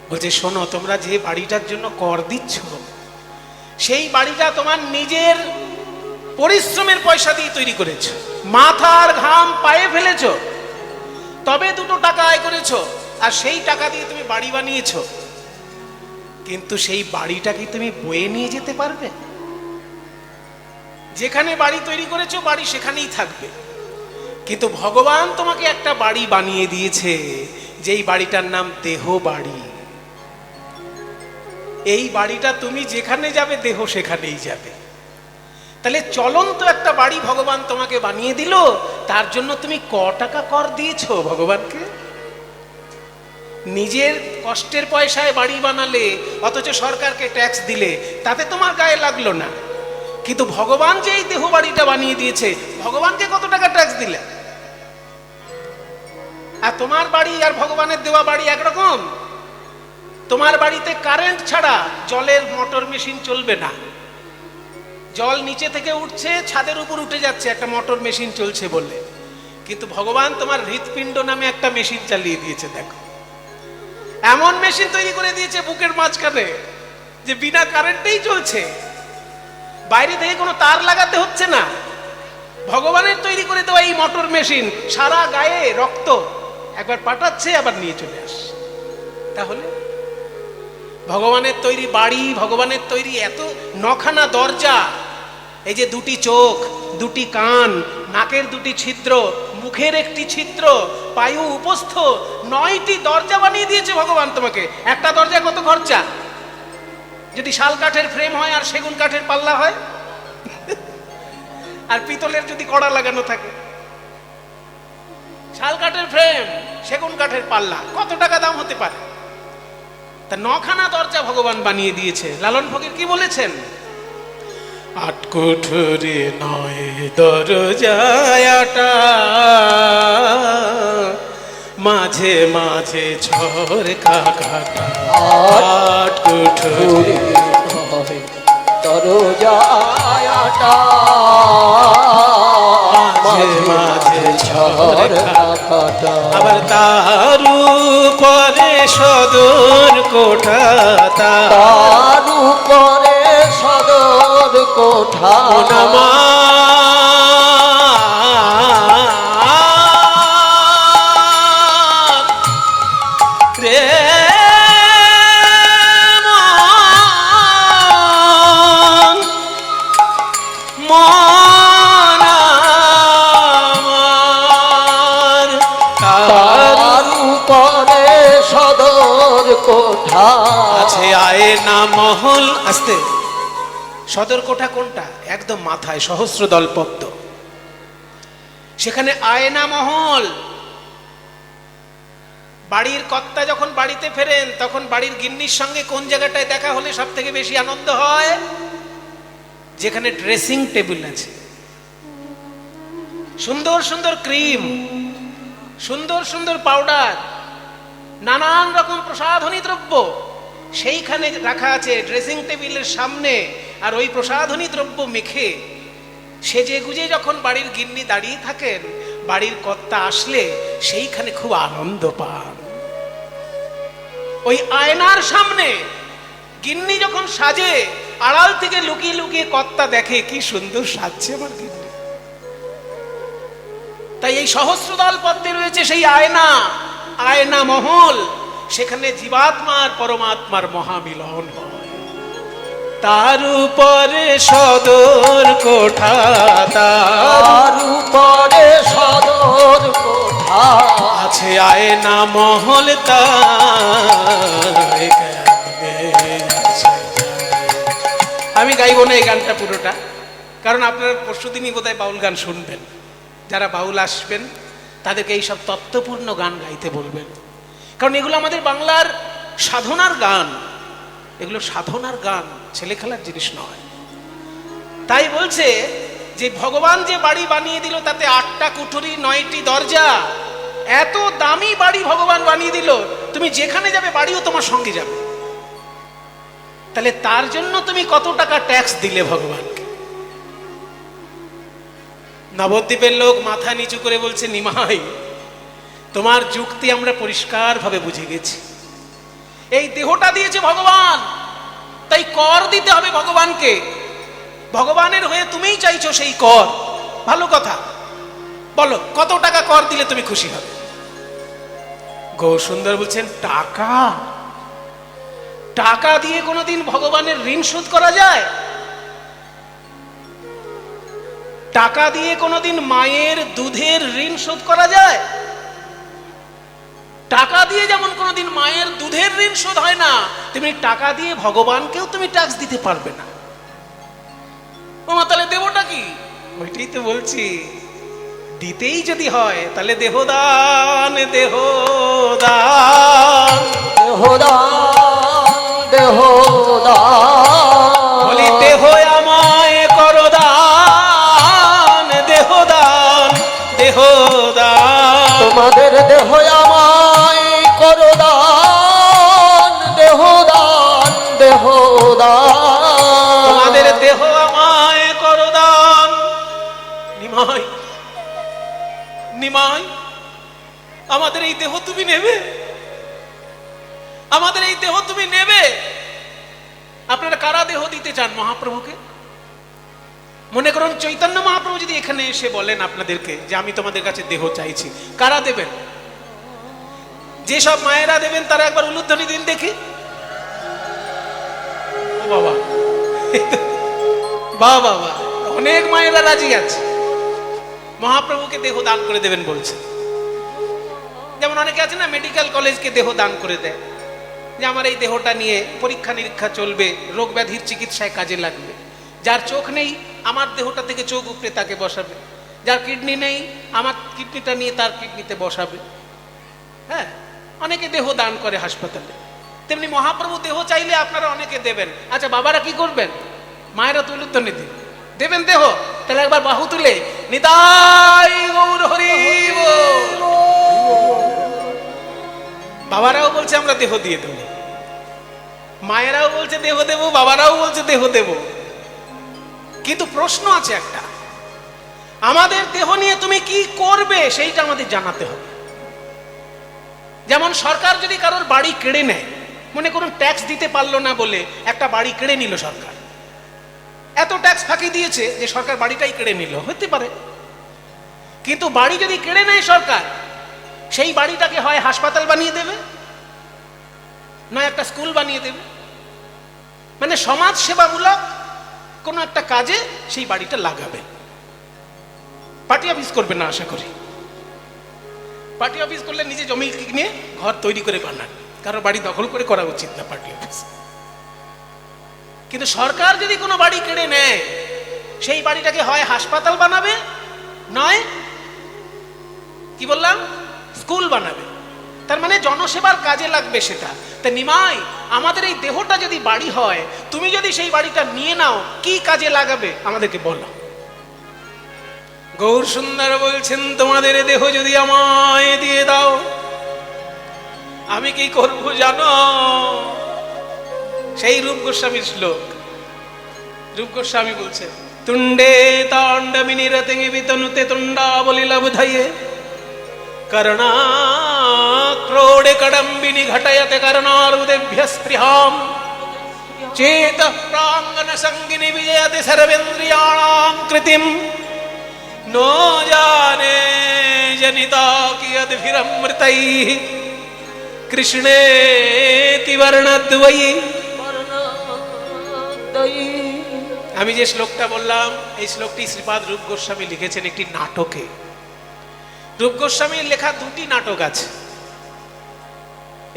বলছে শোনো, তোমরা যে বাড়িটার জন্য কর দিচ্ছ সেই বাড়িটা তোমার নিজের পরিশ্রমের পয়সা দিয়ে তৈরি করেছো, মাথার ঘাম পায়ে ফেলেছো, তবে দুটো টাকা আয় করেছো, আর সেই টাকা দিয়ে তুমি বাড়ি বানিয়েছো। কিন্তু সেই বাড়িটা কি তুমি বয়ে নিয়ে যেতে পারবে? যেখানে বাড়ি তৈরি করেছো বাড়ি সেখানেই থাকবে, কিন্তু ভগবান তোমাকে একটা বাড়ি বানিয়ে দিয়েছে, যেই বাড়িটার নাম দেহ বাড়ি। এই বাড়িটা তুমি যেখানে যাবে দেহ সেখানেই যাবে। তাহলে চলন্ত একটা বাড়ি ভগবান তোমাকে বানিয়ে দিল, তার জন্য তুমি ক টাকা কর দিয়েছো ভগবানকে? নিজের কষ্টের পয়সায় বাড়ি বানালে, অথচ সরকারকে ট্যাক্স দিলে, তাতে তোমার গায়ে লাগলো না, কিন্তু ভগবান যে এই দেহ বাড়িটা বানিয়ে দিয়েছে, ভগবানকে কত টাকা ট্যাক্স দিলে? আর তোমার বাড়ি আর ভগবানের দেওয়া বাড়ি একরকম। তোমার বাড়িতে কারেন্ট ছাড়া জলের মোটর মেশিন চলবে না, জল নিচে থেকে উঠছে ছাদের উপর উঠে যাচ্ছে একটা মোটর মেশিন চলছে বলে, কিন্তু ভগবান তোমার হৃৎপিণ্ড নামে একটা মেশিন চালিয়ে দিয়েছে। দেখো, এমন মেশিন তৈরি করে দিয়েছে বুকের মাঝখানে যে বিনা কারেন্টেই চলছে। বাইরে থেকে কোনো তার লাগাতে হচ্ছে না, ভগবানের তৈরি করে দেওয়া এই মোটর মেশিন সারা গায়ে রক্ত একবার পাঠাচ্ছে আবার নিয়ে চলে আসছে। তাহলে ভগবানের তৈরি বাড়ি, ভগবানের তৈরি এত নখানা দরজা, এই যে দুটি চোখ, দুটি কান, নাকের দুটি ছিদ্র, মুখের একটি ছিদ্র, পায়ু উপস্থ, 9টি দরজা বানিয়ে দিয়েছে ভগবান তোমাকে। একটা দরজা কত খরচা? যদি শাল কাঠের ফ্রেম হয় আর সেগুন কাঠের পাল্লা হয়, আর পিতলের যদি কড়া লাগানো থাকে, শাল কাঠের ফ্রেম, সেগুন কাঠের পাল্লা, কত টাকা দাম হতে পারে? তা 9খানা দরজা ভগবান বানিয়ে দিয়েছে। লালন ফকির কি বলেছেন? 8 কুঠুরি 9 দরজাটা, মাঝে মাঝে ঝরকা কাটা। 8 কুঠুরি দরজাটা, মাঝে মাঝে ঝরকা কাটা। আবার তার উপরে সদর কোঠা, তার উপরে সদর কোঠা। কোঠা আছে আয়না মহল। আস্তে, সদর কোঠা কোনটা? একদম মাথায়, সহস্রদল পদ্ম, সেখানে আয়না মহল। বাড়ির কর্তা যখন বাড়িতে ফেরেন তখন বাড়ির গিন্নির সঙ্গে কোন জায়গাটায় দেখা হলে সব থেকে বেশি আনন্দ হয়? যেখানে ড্রেসিং টেবিল আছে, সুন্দর সুন্দর ক্রিম, সুন্দর সুন্দর পাউডার, নানান রকম প্রসাধনী দ্রব্য সেইখানে রাখা আছে ড্রেসিং টেবিলের সামনে। আর ওই প্রসাধনী দ্রব্য মেখে সেজে গুজে যখন বাড়ির গিন্নি দাঁড়িয়ে থাকেন, বাড়ির কর্তা আসলে সেইখানে খুব আনন্দ পান। ওই আয়নার সামনে গিন্নি যখন সাজে, আড়াল থেকে লুকিয়ে লুকিয়ে কর্তা দেখে কি সুন্দর সাজছে আমার গিন্নি। তাই এই সহস্রদল পদ্মে রয়েছে সেই আয়না, আয়না মহল, সেখানে জীবাত্মার পরমাত্মার মহামিলন হয়। তার উপরে সদর কোঠা, তার উপরে সদর কোঠা। আছে আয়না মহল, আমি গাইব না এই গানটা পুরোটা, কারণ আপনারা পরশুদিনই বোধহয় বাউল গান শুনবেন। যারা বাউল আসবেন তাদেরকে এইসব তত্ত্বপূর্ণ গান গাইতে বলবেন, কারণ এগুলো আমাদের বাংলার সাধনার গান। এগুলো সাধনার গান, ছেলে খেলার জিনিস নয়। তাই বলছে যে ভগবান যে বাড়ি বানিয়ে দিল তাতে 8টা কুঠুরি 9টি দরজা, এত দামি বাড়ি ভগবান বানিয়ে দিল, তুমি যেখানে যাবে বাড়িও তোমার সঙ্গে যাবে। তাহলে তার জন্য তুমি কত টাকা ট্যাক্স দিলে ভগবানকে? নবদ্বীপের লোক মাথা নিচু করে বলছে, নিমাই তোমার যুক্তি আমরা পরিষ্কার ভাবে বুঝে গেছি। এই দেহটা দিয়েছে ভগবান, তাই কর দিতে হবে ভগবানকে। ভগবানের হয়ে তুমিই চাইছো সেই কর, ভালো কথা। বলো কত টাকা কর দিলে তুমি খুশি হবে? গৌরসুন্দর বলছেন, টাকা? টাকা দিয়ে কোনোদিন ভগবানের ঋণ শোধ করা যায়? টাকা দিয়ে কোনোদিন মায়ের দুধের ঋণ শোধ করা যায়? টাকা দিয়ে যেমন কোনোদিন মায়ের দুধের ঋণ শোধ হয় না, তেমনি টাকা দিয়ে ভগবানকেও তুমি ট্যাক্স দিতে পারবে না। ওমা, তাহলে দেবটা কি? ওইটাই তো বলছি, দিতেই যদি হয় তাহলে দেহদান, দেহদান, দেহদান, দেহদান। বলি দেহ আমায় করো দান, দেহদান, দেহদান। তোমাদের দেহ আমায় করো দান, দেহদান, দেহদান। তোমাদের দেহ আমায় করো দান। নিমাই, নিমাই, আমাদের এই দেহ তুমি নেবে? আমাদের এই দেহ তুমি নেবে? আপনারা কারা দেহ দিতে চান মহাপ্রভুকে? মনে করুন চৈতন্য মহাপ্রভু যদি এখানে এসে বলেন আপনাদেরকে যে আমি তোমাদের কাছে দেহ চাইছি, কারা দেবেন? যেসব মায়েরা দেবেন তারা একবার উলুধ্বনি দিন দেখি। ও বাবা, বাবা বাবা, অনেক মায়েরা রাজি আছে, মহাপ্রভুকে দেহ দান করে দেবেন বলছে। যেমন অনেকে আছে না, মেডিকেল কলেজকে দেহ দান করে দেয়, যে আমার এই দেহটা নিয়ে পরীক্ষা নিরীক্ষা চলবে, রোগ ব্যাধির চিকিৎসায় কাজে লাগবে। যার চোখ নেই আমার দেহটা থেকে চোখ উপরে তাকে বসাবে, যার কিডনি নেই আমার কিডনিটা নিয়ে তার কিডনিতে বসাবে। হ্যাঁ, অনেকে দেহ দান করে হাসপাতালে। তেমনি মহাপ্রভু দেহ চাইলে আপনারা অনেকে দেবেন। আচ্ছা বাবারা কি করবেন? মায়েরা তো উলুধ্বনি দেবেন দেহ, তাহলে একবার বাহু তুলে নিতাই গৌর হরি বল। বাবারাও বলছে আমরা দেহ দিয়ে দেব, মায়েরাও বলছে দেহ দেব, বাবারাও বলছে দেহ দেব। কিন্তু প্রশ্ন আছে একটা, আমাদের দেহ নিয়ে তুমি কি করবে সেইটা আমাদের জানাতে হবে। যেমন সরকার যদি কারোর বাড়ি কেড়ে নেয়, মনে করুন ট্যাক্স দিতে পারলো না বলে একটা বাড়ি কেড়ে নিল সরকার, এত ট্যাক্স ফাঁকি দিয়েছে যে সরকার বাড়িটাই কেড়ে নিল, হতে পারে। কিন্তু বাড়ি যদি কেড়ে নেয় সরকার, সেই বাড়িটাকে হয় হাসপাতাল বানিয়ে দেবে, নয় একটা স্কুল বানিয়ে দেবে। মানে সমাজ সেবামূলক কোনো একটা কাজে সেই বাড়িটা লাগাবে। পার্টি অফিস করবে না আশা করি। পার্টি অফিস করলে নিজে জমি কিনে ঘর তৈরি করে বানান, কারো বাড়ি দখল করে করা উচিত না পার্টি অফিস। কিন্তু সরকার যদি কোনো বাড়ি কেড়ে নেয়, সেই বাড়িটাকে হয় হাসপাতাল বানাবে, নয় কি বললাম স্কুল বানাবে। তার মানে জনসেবার কাজে লাগবে সেটা। তা নিমাই, আমাদের এই দেহটা যদি বাড়ি হয়, তুমি যদি সেই বাড়িটা নিয়ে নাও, কি কাজে লাগাবে আমাদেরকে বলো। গৌর সুন্দর বলছেন, তোমাদের দেহ যদি আমায় দিয়ে দাও, আমি কি করব জানো? সেই রূপ গোস্বামীর শ্লোক। রূপ গোস্বামী বলছে, তুণ্ডে তাণ্ডবিনী রতিং বিতনুতে তুণ্ডা বলিলা বুধাইয়ে করণা ক্রোড়ে কডম্বিনী ঘটয়তে করণারুদেভ্য স্পৃহাম চেত প্রাঙ্গন সঙ্গিনী বিজয়তে সর্বেন্দ্রিয়াণাং কৃতিম নো জানে জনিতা কিয়দ ভিরমৃতৈঃ কৃষ্ণেতি বর্ণদ্বয়ী। আমি যে শ্লোকটা বললাম, এই শ্লোকটি শ্রীপাদ রূপ গোস্বামী লিখেছেন একটি নাটকে। রূপ গোস্বামীর লেখা দুটি নাটক আছে।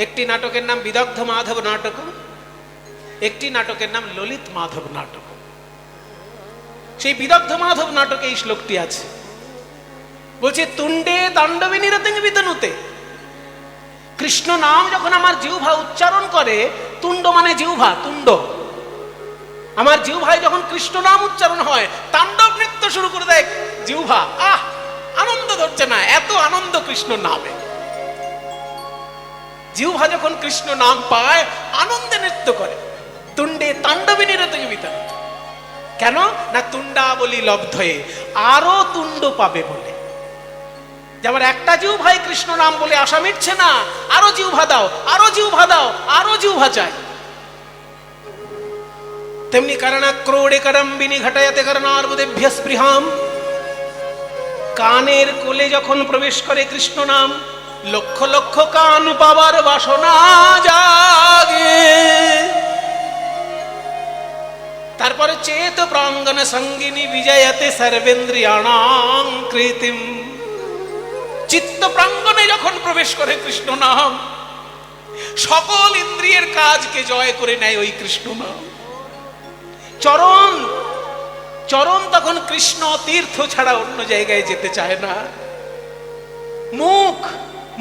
একটি নাটকের নাম বিদগ্ধ মাধব নাটক, একটি নাটকের নাম ললিত মাধব নাটক। সেই বিদগ্ধ মাধব নাটকে এই শ্লোকটি আছে। বলছে, তুণ্ডে তাণ্ডবিনী রতিং বিতনুতে, কৃষ্ণ নাম যখন আমার জিহ্বা উচ্চারণ করে, তুণ্ড মানে জিহ্বা, তুণ্ড, আমার জিহ্বায় যখন কৃষ্ণ নাম উচ্চারণ হয়, তাণ্ডব নৃত্য শুরু করে দেয় জিহ্বা। আনন্দ ধরছে না, এত আনন্দ কৃষ্ণ নামে। জিহ্বা যখন কৃষ্ণ নাম পায়, আনন্দে নৃত্য করে। তুণ্ডে তাণ্ডবিনী রতিং বিতনুতে, কেন না তুণ্ডা বলি লব্ধয়ে, আরো তুণ্ড পাবে বলে। যেমন একটা জিহ্বায় কৃষ্ণ নাম বলে আশা মিটছে না, আরো জিহ্বা দাও, আরো জিহ্বা দাও, আরো জিহ্বা চাই। তেমনি করণা ক্রোড়ে করম্বিনী ঘটায়াতে করণার্বুদেভ্য স্পৃহাম, কানের কোলে যখন প্রবেশ করে কৃষ্ণ নাম, লক্ষ লক্ষ কান পাবার বাসনা জাগে। তারপরে চেত প্রাঙ্গন সঙ্গিনী বিজয়তে সর্বেন্দ্রিয়াণাং কৃতিম, চিত্ত প্রাঙ্গনে যখন প্রবেশ করে কৃষ্ণ নাম, সকল ইন্দ্রিয়ের কাজকে জয় করে নেয় ওই কৃষ্ণ নাম। চরণ চরণ তখন কৃষ্ণ তীর্থ ছাড়া অন্য জায়গায় যেতে চায় না। মুখ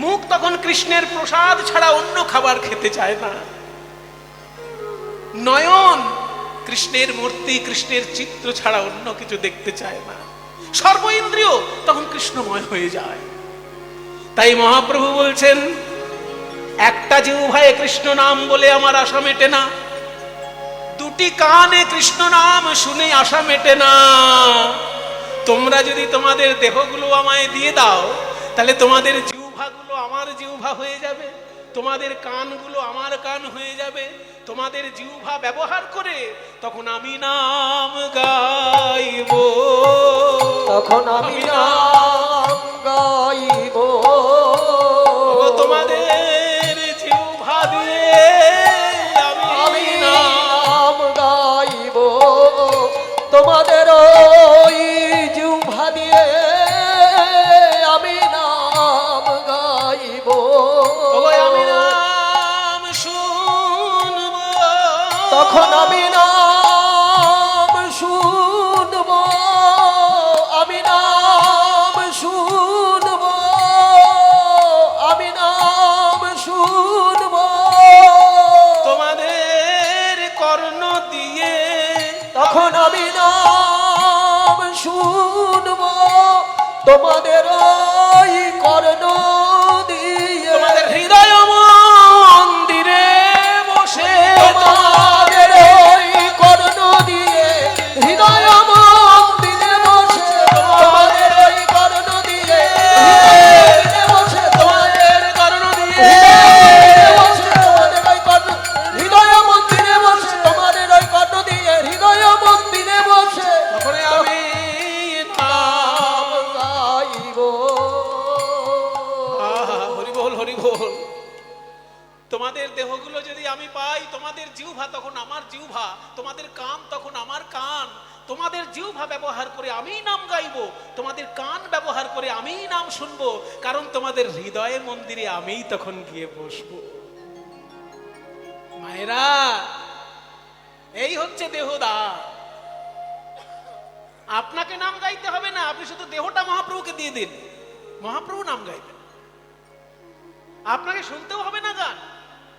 মুখ তখন কৃষ্ণের প্রসাদ ছাড়া অন্য খাবার খেতে চায় না। নয়ন কৃষ্ণের মূর্তি, কৃষ্ণের চিত্র ছাড়া অন্য কিছু দেখতে চায় না। সর্ব ইন্দ্রিয় তখন কৃষ্ণময় হয়ে যায়। তাই মহাপ্রভু বলছেন, একটা জিহ্বায় কৃষ্ণ নাম বলে আমার আশা মেটে না, দুটি কানে কৃষ্ণ নাম শুনে আশা মেটে না। তোমরা যদি তোমাদের দেহগুলো আমায় দিয়ে দাও, তাহলে তোমাদের জিহ্বাগুলো আমার জিহ্বা হয়ে যাবে, তোমাদের কানগুলো আমার কান হয়ে যাবে, তোমাদের জিহ্বা ব্যবহার করে তখন আমি নাম গাইব, তখন আমি নাম গাইব। তোমাদের জিহ্বা দিয়ে আমি নাম গাইব, তোমাদের ওই জিহ্বা দিয়ে আমি নাম গাইব। আমি নাম শুনব, তখন আমি নাম শুনব, আমি নাম শুনব, আমি নাম শুনব। তোমাদের কর্ণ দিয়ে, তখন আমি নাম শুনব, তোমাদের ওই কর্ণ দিয়ে, তোমাদের হৃদয় মন্দিরে বসে, তোমাদের ওই কর্ণ দিয়ে, হৃদয় মন্দিরে বসে, তোমাদের ওই কর্ণ দিয়ে, হৃদয়ে বসে, তোমাদের কর্ণ দিয়ে, হৃদয়ে বসে, তোমাদের ওই কর্ণ, হৃদয় মন্দিরে বসে, তোমাদের ওই কর্ণ দিয়ে, হৃদয় মন্দিরে বসে তখন আমি নাম গাইব। হরি বল, হরি বল। তোমাদের দেহগুলো যদি আমি পাই, তোমাদের জিহ্বা তখন আমার জিহ্বা, তোমাদের কান তখন আমার কান, তোমাদের জিহ্বা ব্যবহার করে আমি নাম গাইবো, তোমাদের কান ব্যবহার করে আমি নাম শুনবো, কারণ তোমাদের হৃদয়ে মন্দিরে আমি তখন গিয়ে বসবো। মায়েরা, এই হচ্ছে দেহদান। আপনাকে নাম গাইতে হবে না, আপনি শুধু দেহটা মহাপ্রভুকে দিয়ে দিন, মহাপ্রভু নাম গাইবেন। আপনাকে শুনতেও হবে না গান,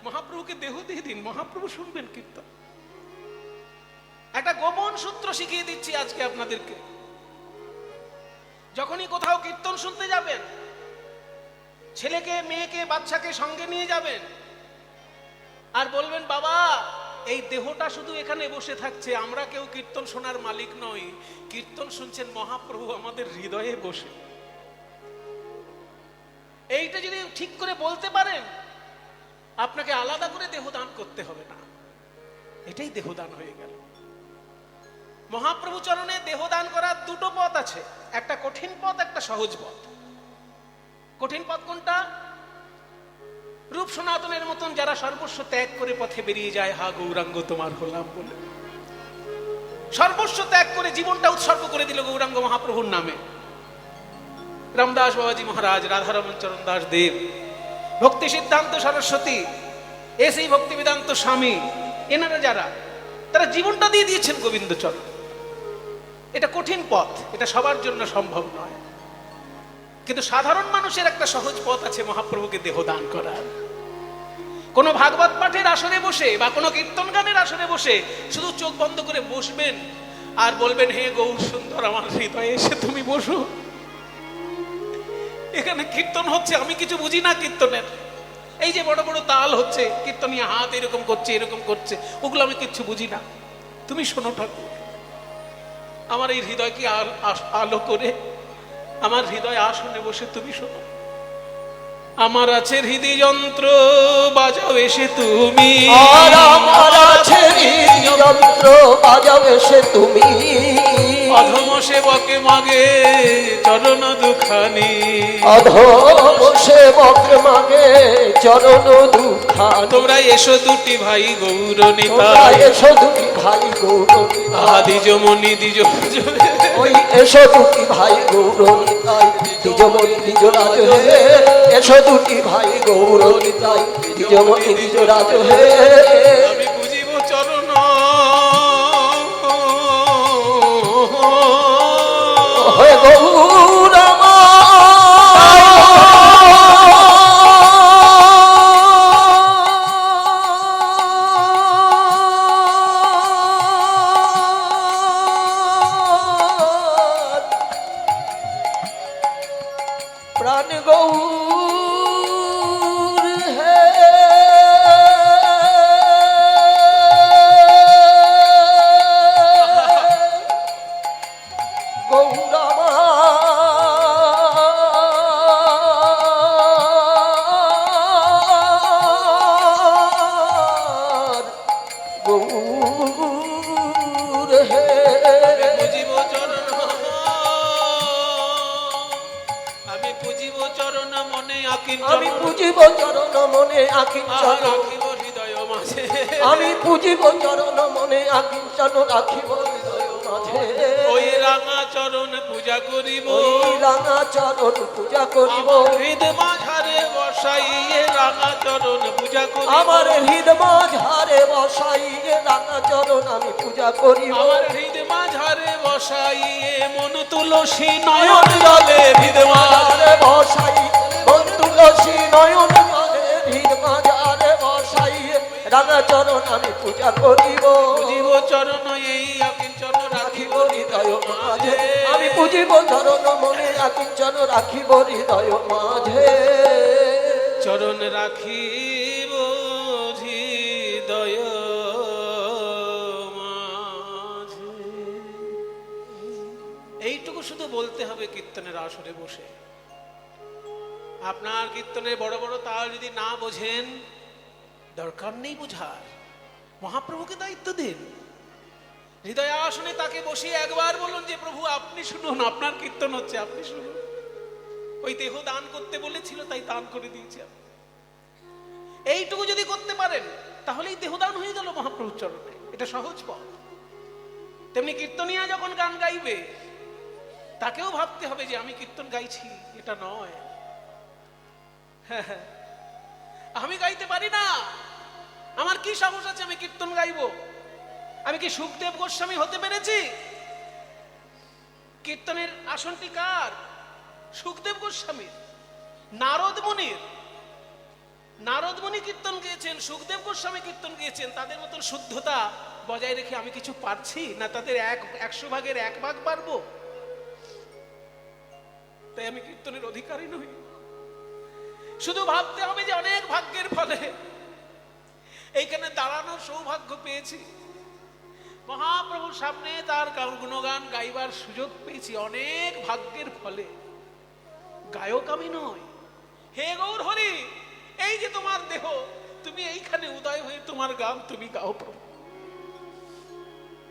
মহাপ্রভুকে দেহ দিয়ে দিন, মহাপ্রভু শুনবেন কীর্তন। একটা গোপন সূত্র শিখিয়ে দিচ্ছি আজকে আপনাদেরকে। যখনই কোথাও কীর্তন শুনতে যাবেন, ছেলেকে, মেয়েকে, বাচ্চাকে সঙ্গে নিয়ে যাবেন আর বলবেন, বাবা এই দেহটা শুধু এখানে বসে থাকছে, আমরা কেউ কীর্তন শোনার মালিক নই, কীর্তন শুনছেন মহাপ্রভু আমাদের হৃদয়ে বসে। এইটা যদি ঠিক করে বলতে পারেন, আপনাকে আলাদা করে দেহদান করতে হবে না, এটাই দেহদান হয়ে গেল। মহাপ্রভু চরণে দেহদান করার দুটো পথ আছে, একটা কঠিন পথ, একটা সহজ পথ। কঠিন পথ কোনটা? রূপ সনাতনের মতন যারা সর্বস্ব ত্যাগ করে পথে বেরিয়ে যায়, হা গৌরাঙ্গ তোমার হলাম বলে, সর্বস্ব ত্যাগ করে জীবনটা উৎসর্গ করে দিল গৌরাঙ্গ মহাপ্রভুর নামে। রামদাস বাবাজি মহারাজ, রাধারমন চরণ দাস দেব, ভক্তি সিদ্ধান্ত সরস্বতী, এসি ভক্তি বেদান্ত স্বামী, এনারা যারা, তারা জীবনটা দিয়ে দিয়েছেন গোবিন্দ চরণ। এটা কঠিন পথ, এটা সবার জন্য সম্ভব নয়, কিন্তু সাধারণ মানুষের একটা সহজ পথ আছে মহাপ্রভুকে দেহদান করার। কোন ভাগবত পাঠের আসরে বসে বা কোনো কীর্তন গানের আসরে বসে শুধু চোখ বন্ধ করে বসবেন আর বলবেন, হে গৌর সুন্দর আমার হৃদয়ে এসে তুমি বসো। এখানে কীর্তন হচ্ছে, আমি কিছু বুঝি না কীর্তনের, এই যে বড় বড় তাল হচ্ছে, কীর্তনীয় হাত এরকম করছে এরকম করছে, ওগুলো আমি কিচ্ছু বুঝি না, তুমি শোনো ঠাকুর, আমার এই হৃদয়কে আলো করে আমার হৃদয় আসনে বসে তুমি শোনো। আমার আছে হৃদয় যন্ত্র বাজাও এসে তুমি, আর আমার আছে যন্ত্র বাজাও এসে তুমি, অধম সেবকে মাগে চরণ দুখানি, অধম সেবকে মাগে চরণ দুখানি। তোমরা এসো দুটি ভাই গৌর তোমরা নিতাই, এসো দুটি ভাই গৌর নিতাই, দ্বিজমণি দ্বিজ, ওই এসো দুটি ভাই গৌর নিতাই, দ্বিজমণি দ্বিজরাজ হে, এসো দুটি ভাই গৌর নিতাই, দ্বিজমণি দ্বিজরাজ হে। আমি বুঝিব চরণ হয়ে গৌর প্রাণ গৌর হে। কিঞ্চন আমি পুজিব চরণ মনে আকিঞ্চন রাখিব হৃদয় মাঝে আমি পুজিব চরণ মনে আকিঞ্চন রাখিব হৃদয় মাঝে ওই রাঙা চরণ পূজা করিব ওই রাঙা চরণ পূজা করিব আমার হৃদ মাঝারে বসাইয়ে রাঙা চরণ পূজা করিব আমার হৃদ মাঝারে বসাইয়ে রাঙা চরণ আমি পূজা করিব আমার হৃদ মাঝারে বসাইয়ে মন তুলসী নয়ন জলে হৃদ মাঝারে মাঝারে বসাই মন তুলসী নয়ন জলে হৃদ মাঝারে বসাইয়ে রাঙা চরণ আমি পূজা করিব জীব চরণ এই অকিঞ্চন রাখিব হৃদয় মাঝে আমি পুজিব চরণ মনে আকিঞ্চন রাখিব হৃদয় মাঝে চরণ রাখিব হৃদয় মাঝে। এইটুকু শুধু বলতে হবে কীর্তনের আসরে বসে। আপনার কীর্তনের বড় বড় তাল যদি না বোঝেন, দরকার নেই বোঝার, মহাপ্রভুকে দায়িত্ব দিন। হৃদয় আসনে তাকে বসিয়ে একবার বলুন যে প্রভু আপনি শুনুন, আপনার কীর্তন হচ্ছে, আপনি শুনুন। ওই দেহ দান করতে বলেছিল তাই দান করে দিয়েছি। এইটুকু যদি করতে পারেন তাহলেই দেহদান হয়ে গেল মহাপ্রভুর চরণে। এটা সহজ পথ। তেমনি কীর্তনিয়া যখন গান গাইবে তাকেও ভাবতে হবে যে আমি কীর্তন গাইছি, এটা নয় আমি গাইতে পারি না, আমার কি সাহস আছে আমি কীর্তন গাইবো? আমি কি সুখদেব গোস্বামী হতে পেরেছি? কীর্তনের আসনটি কার? সুখদেব গোস্বামীর, নারদ মুনির। নারদ মুনি কীর্তন গেয়েছেন, সুখদেব গোস্বামী কীর্তন গেয়েছেন। তাদের মতন শুদ্ধতা বজায় রেখে আমি কিছু পারছি না? তাদের 100 ভাগের 1 ভাগ পারবো? তাই আমি কীর্তনের অধিকারী নই। শুধু ভাবতে হবে যে অনেক ভাগ্যের ফলে এইখানে দাঁড়ানোর সৌভাগ্য পেয়েছি, মহাপ্রভুর সামনে তার গুণগান গাইবার সুযোগ পেয়েছি অনেক ভাগ্যের ফলে। গায়ক আমি নই। হে গৌর হরি, এই যে তোমার দেহ, তুমি এইখানে উদয় হয়ে তোমার গান তুমি গাও প্রভু।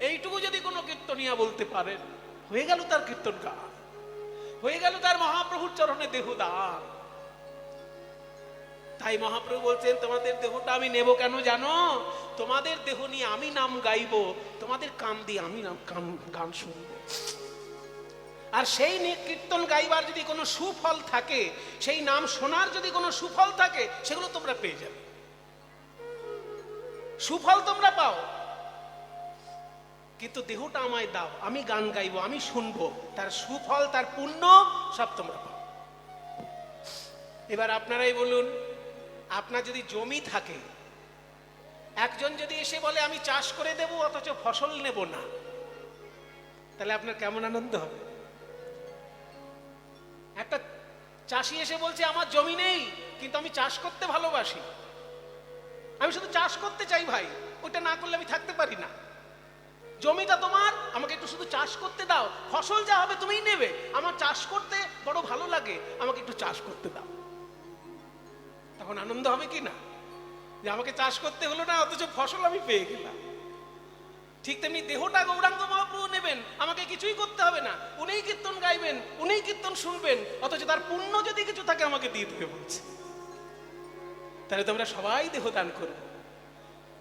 এইটুকু যদি কোনো কীর্তনিয়া বলতে পারেন, হয়ে গেল তার কীর্তন গান, হয়ে গেল তার মহাপ্রভুর চরণে দেহ দান। তাই মহাপ্রভু বলছেন তোমাদের দেহটা আমি নেব কেন জানো? তোমাদের দেহ নিয়ে আমি নাম গাইব, তোমাদের কান দিয়ে আমি গান শুনব। আর সেই কীর্তন গাইবার যদি কোনো সুফল থাকে, সেই নাম শোনার যদি কোনো সুফল থাকে, সেগুলো তোমরা পেয়ে যাবে। সুফল তোমরা পাও, কিন্তু দেহটা আমায় দাও, আমি গান গাইবো, আমি শুনবো, তার সুফল তার পুণ্য সব তোমরা পাও। এবার আপনারাই বলুন, আপনার যদি জমি থাকে, একজন যদি এসে বলে আমি চাষ করে দেব অথচ ফসল নেব না, তাহলে আপনার কেমন আনন্দ হবে? একটা চাষি এসে বলছে আমার জমি নেই কিন্তু আমি চাষ করতে ভালোবাসি, আমি শুধু চাষ করতে চাই ভাই, ওটা না করলে আমি থাকতে পারি না। জমিটা তোমার, আমাকে একটু শুধু চাষ করতে দাও, ফসল যা হবে তুমিই নেবে, আমার চাষ করতে বড় ভালো লাগে, আমাকে একটু চাষ করতে দাও। তখন আনন্দ হবে কি না যে আমাকে চাষ করতে হলো না অথচ ফসল আমি পেয়ে গেলাম। ঠিক তেমনি দেহটা গৌরাঙ্গ মহাপ্রভু নেবেন, আমাকে কিছুই করতে হবে না, উনিই কীর্তন গাইবেন, উনিই কীর্তন শুনবেন, অথচ তার পুণ্য যদি কিছু থাকে আমাকে দিয়ে দেবে বলছে। তাহলে তোমরা সবাই দেহ দান করবে।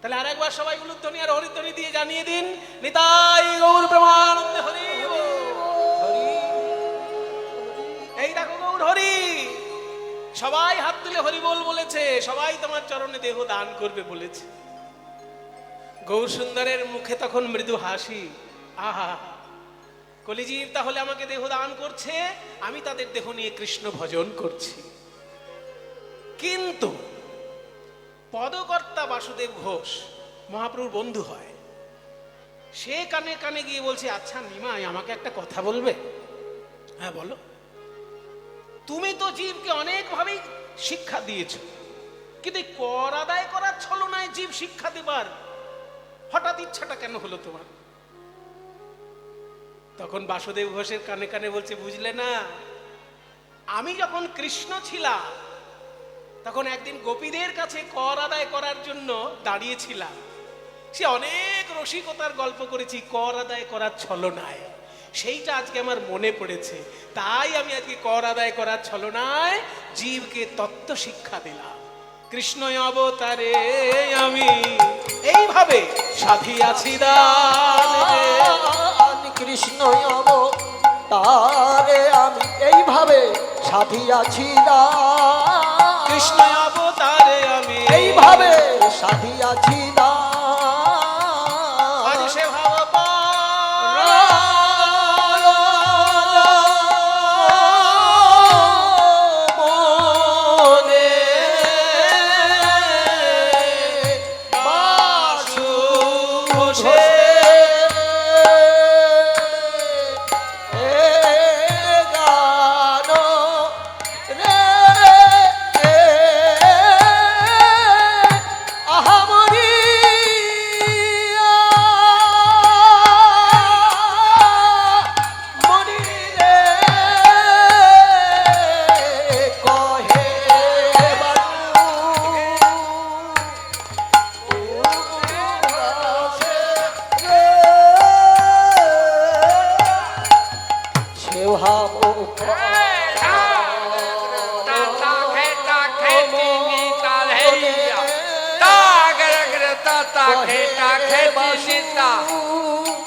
তাহলে আরেকবার সবাই উলুধ্বনি আর হরিধ্বনি দিয়ে জানিয়ে দিন, নিতাই গৌর প্রেমানন্দে হরি হরি। এই দেখো গৌর হরি, সবাই হাত তুলে হরি বল বলেছে, সবাই তোমার চরণে দেহ দান করবে বলেছে। গৌর সুন্দরের মুখে তখন মৃদু হাসি, আহা, কলিজীব তাহলে আমাকে দেহ দান করছে, আমি তাদের দেহ নিয়ে কৃষ্ণ ভজন করছি। কিন্তু পদকর্তা বাসুদেব ঘোষ মহাপ্রভুর বন্ধু হয়, সে কানে কানে গিয়ে বলছে, আচ্ছা নিমাই আমাকে একটা কথা বলবে? হ্যাঁ বলো। তুমি তো জীবকে অনেকভাবেই শিক্ষা দিয়েছ, কিন্তু কর আদায় করার ছলনায় জীব শিক্ষা দেবার হঠাৎ ইচ্ছাটা কেন হলো তোমার? তখন বাসুদেব ঘোষের কানে কানে বলছে, বুঝলে না, আমি যখন কৃষ্ণ ছিলাম তখন একদিন গোপীদের কাছে কর আদায় করার জন্য দাঁড়িয়েছিলাম, সে অনেক রসিকতার গল্প করেছি কর আদায় করার ছলনায়। সেইটা আজকে আমার মনে পড়েছে, তাই আমি আজকে কর আদায় করার ছলনায় জীবকে তত্ত্ব শিক্ষা দিলাম। কৃষ্ণ অবতারে আমি এইভাবে সাধিয়াছি দান রে। কৃষ্ণ অবতারে আমি এইভাবে সাধিয়াছি দান। কৃষ্ণ অবতারে আমি এইভাবে সাধিয়াছি দান। আজ সে ভাব মনে বাসু ঘোষে গান রে আহামরি মরি রে কহে ঘোষে রে সে ভাব পরালো মনে কহে বাসু ঘোষে রে সে ভাব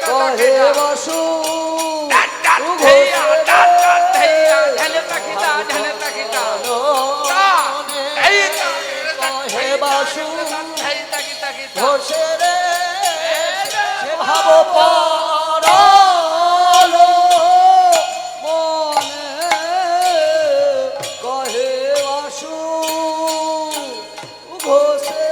কহে বাসু ঘোষে রে কহে বাসু ঘোষে রে ভাব পড়া ঘোষে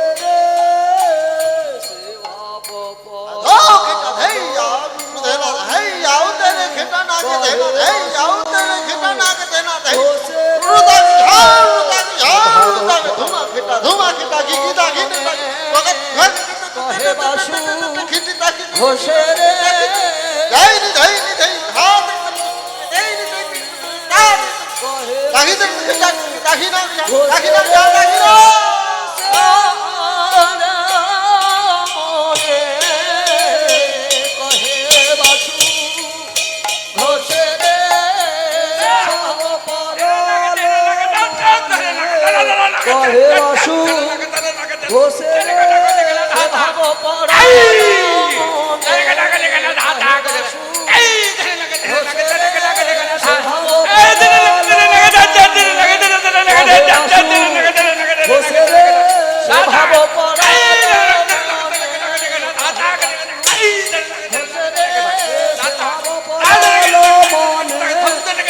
রে ভাব পড়া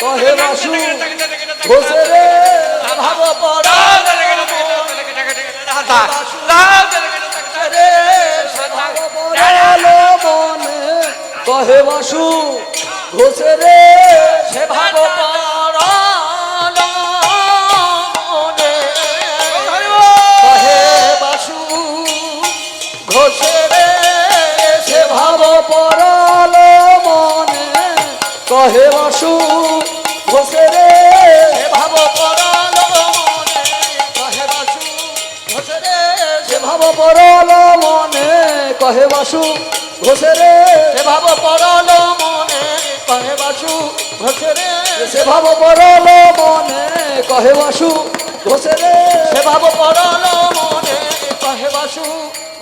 কহে বাসু ঘোষে রে ভাব পড়া কহে বাসু ঘোষে রে সে ভাব পরালো মনে কহে বাসু ঘোষে রে সে ভাব পরালো মনে কহে বাসু ঘোষে রে সে ভাব পরালো মনে কহে বাসু ঘোষে রে সে ভাব পরালো মনে কহে বাসু ঘোষে রে সে ভাব পরালো মনে কহে বাসু ঘোষে রে সে ভাব পরালো মনে কহে বাসু ঘোষে রে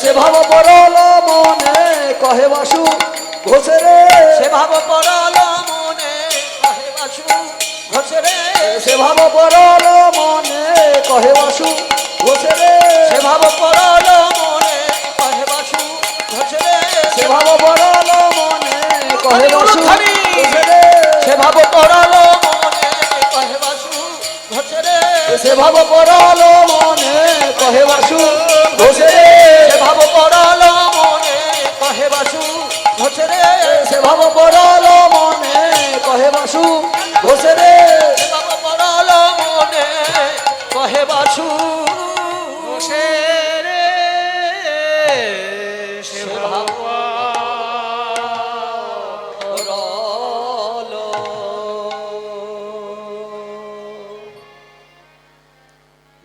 সে ভাব পরালো মনে কহে বাসু ঘোষে রে সে ভাব পরালো মনে কহে বাসু ঘোষে রে সে ভাব পরালো মনে কহে বাসু ঘোষে রে সে ভাব পরালো মনে কহে বাসু ঘোষে রে সে ভাব পরালো মনে কহে বাসু ঘোষে রে সে ভাব পরালো মনে কহে বাসু ঘোষে রে সে ভাব পরালো মনে কহে বাসু ঘোষে রে সে ভাব পরালো মনে কহে বাসু ঘোষে রে সে ভাব পরালো মনে কহে বাসু ঘোষে রে সে ভাব পরালো মনে কহে বাসু ঘোষে রে সে ভাব পরালো মনে বাসু ঘোষে রে সে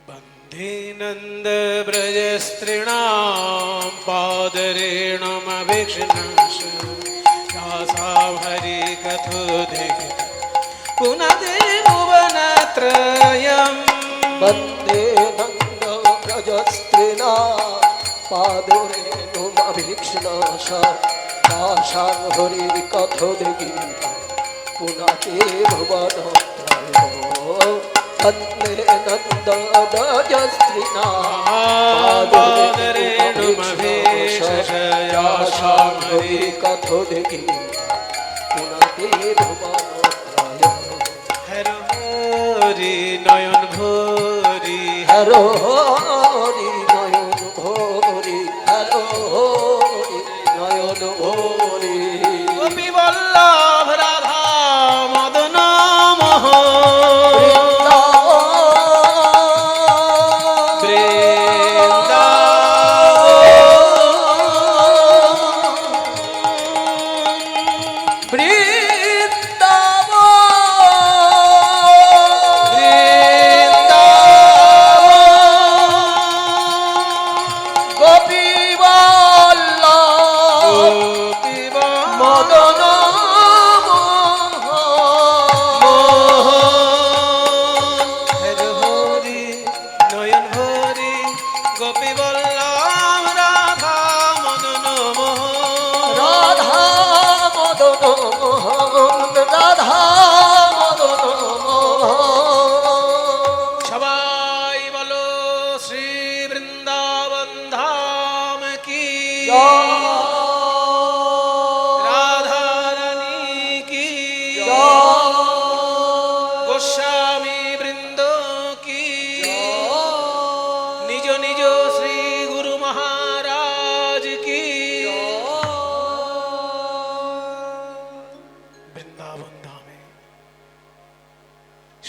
बन्धे नन्द ब्रज स्त्रीणां पादरेणुमभिक्षणाश दासा हरि कथोदित पुनदे भुवनत्रयम् वन्दे नन्द व्रजस्त्रीणा पादरेणुमभीक्ष्णाश दासां हरिकथोदित पुनते भुवनत्रयम् वन्दे नन्द व्रजस्त्रीणा पादरेणुमभीक्ष्णाश दासां हरिकथोदित पुनते भुवनत्रयम् हरि नयन भोरी हरो हरि नयन भोरी हरो हरि नयन भोरी गोपी वल्लभ राधा मदन मोह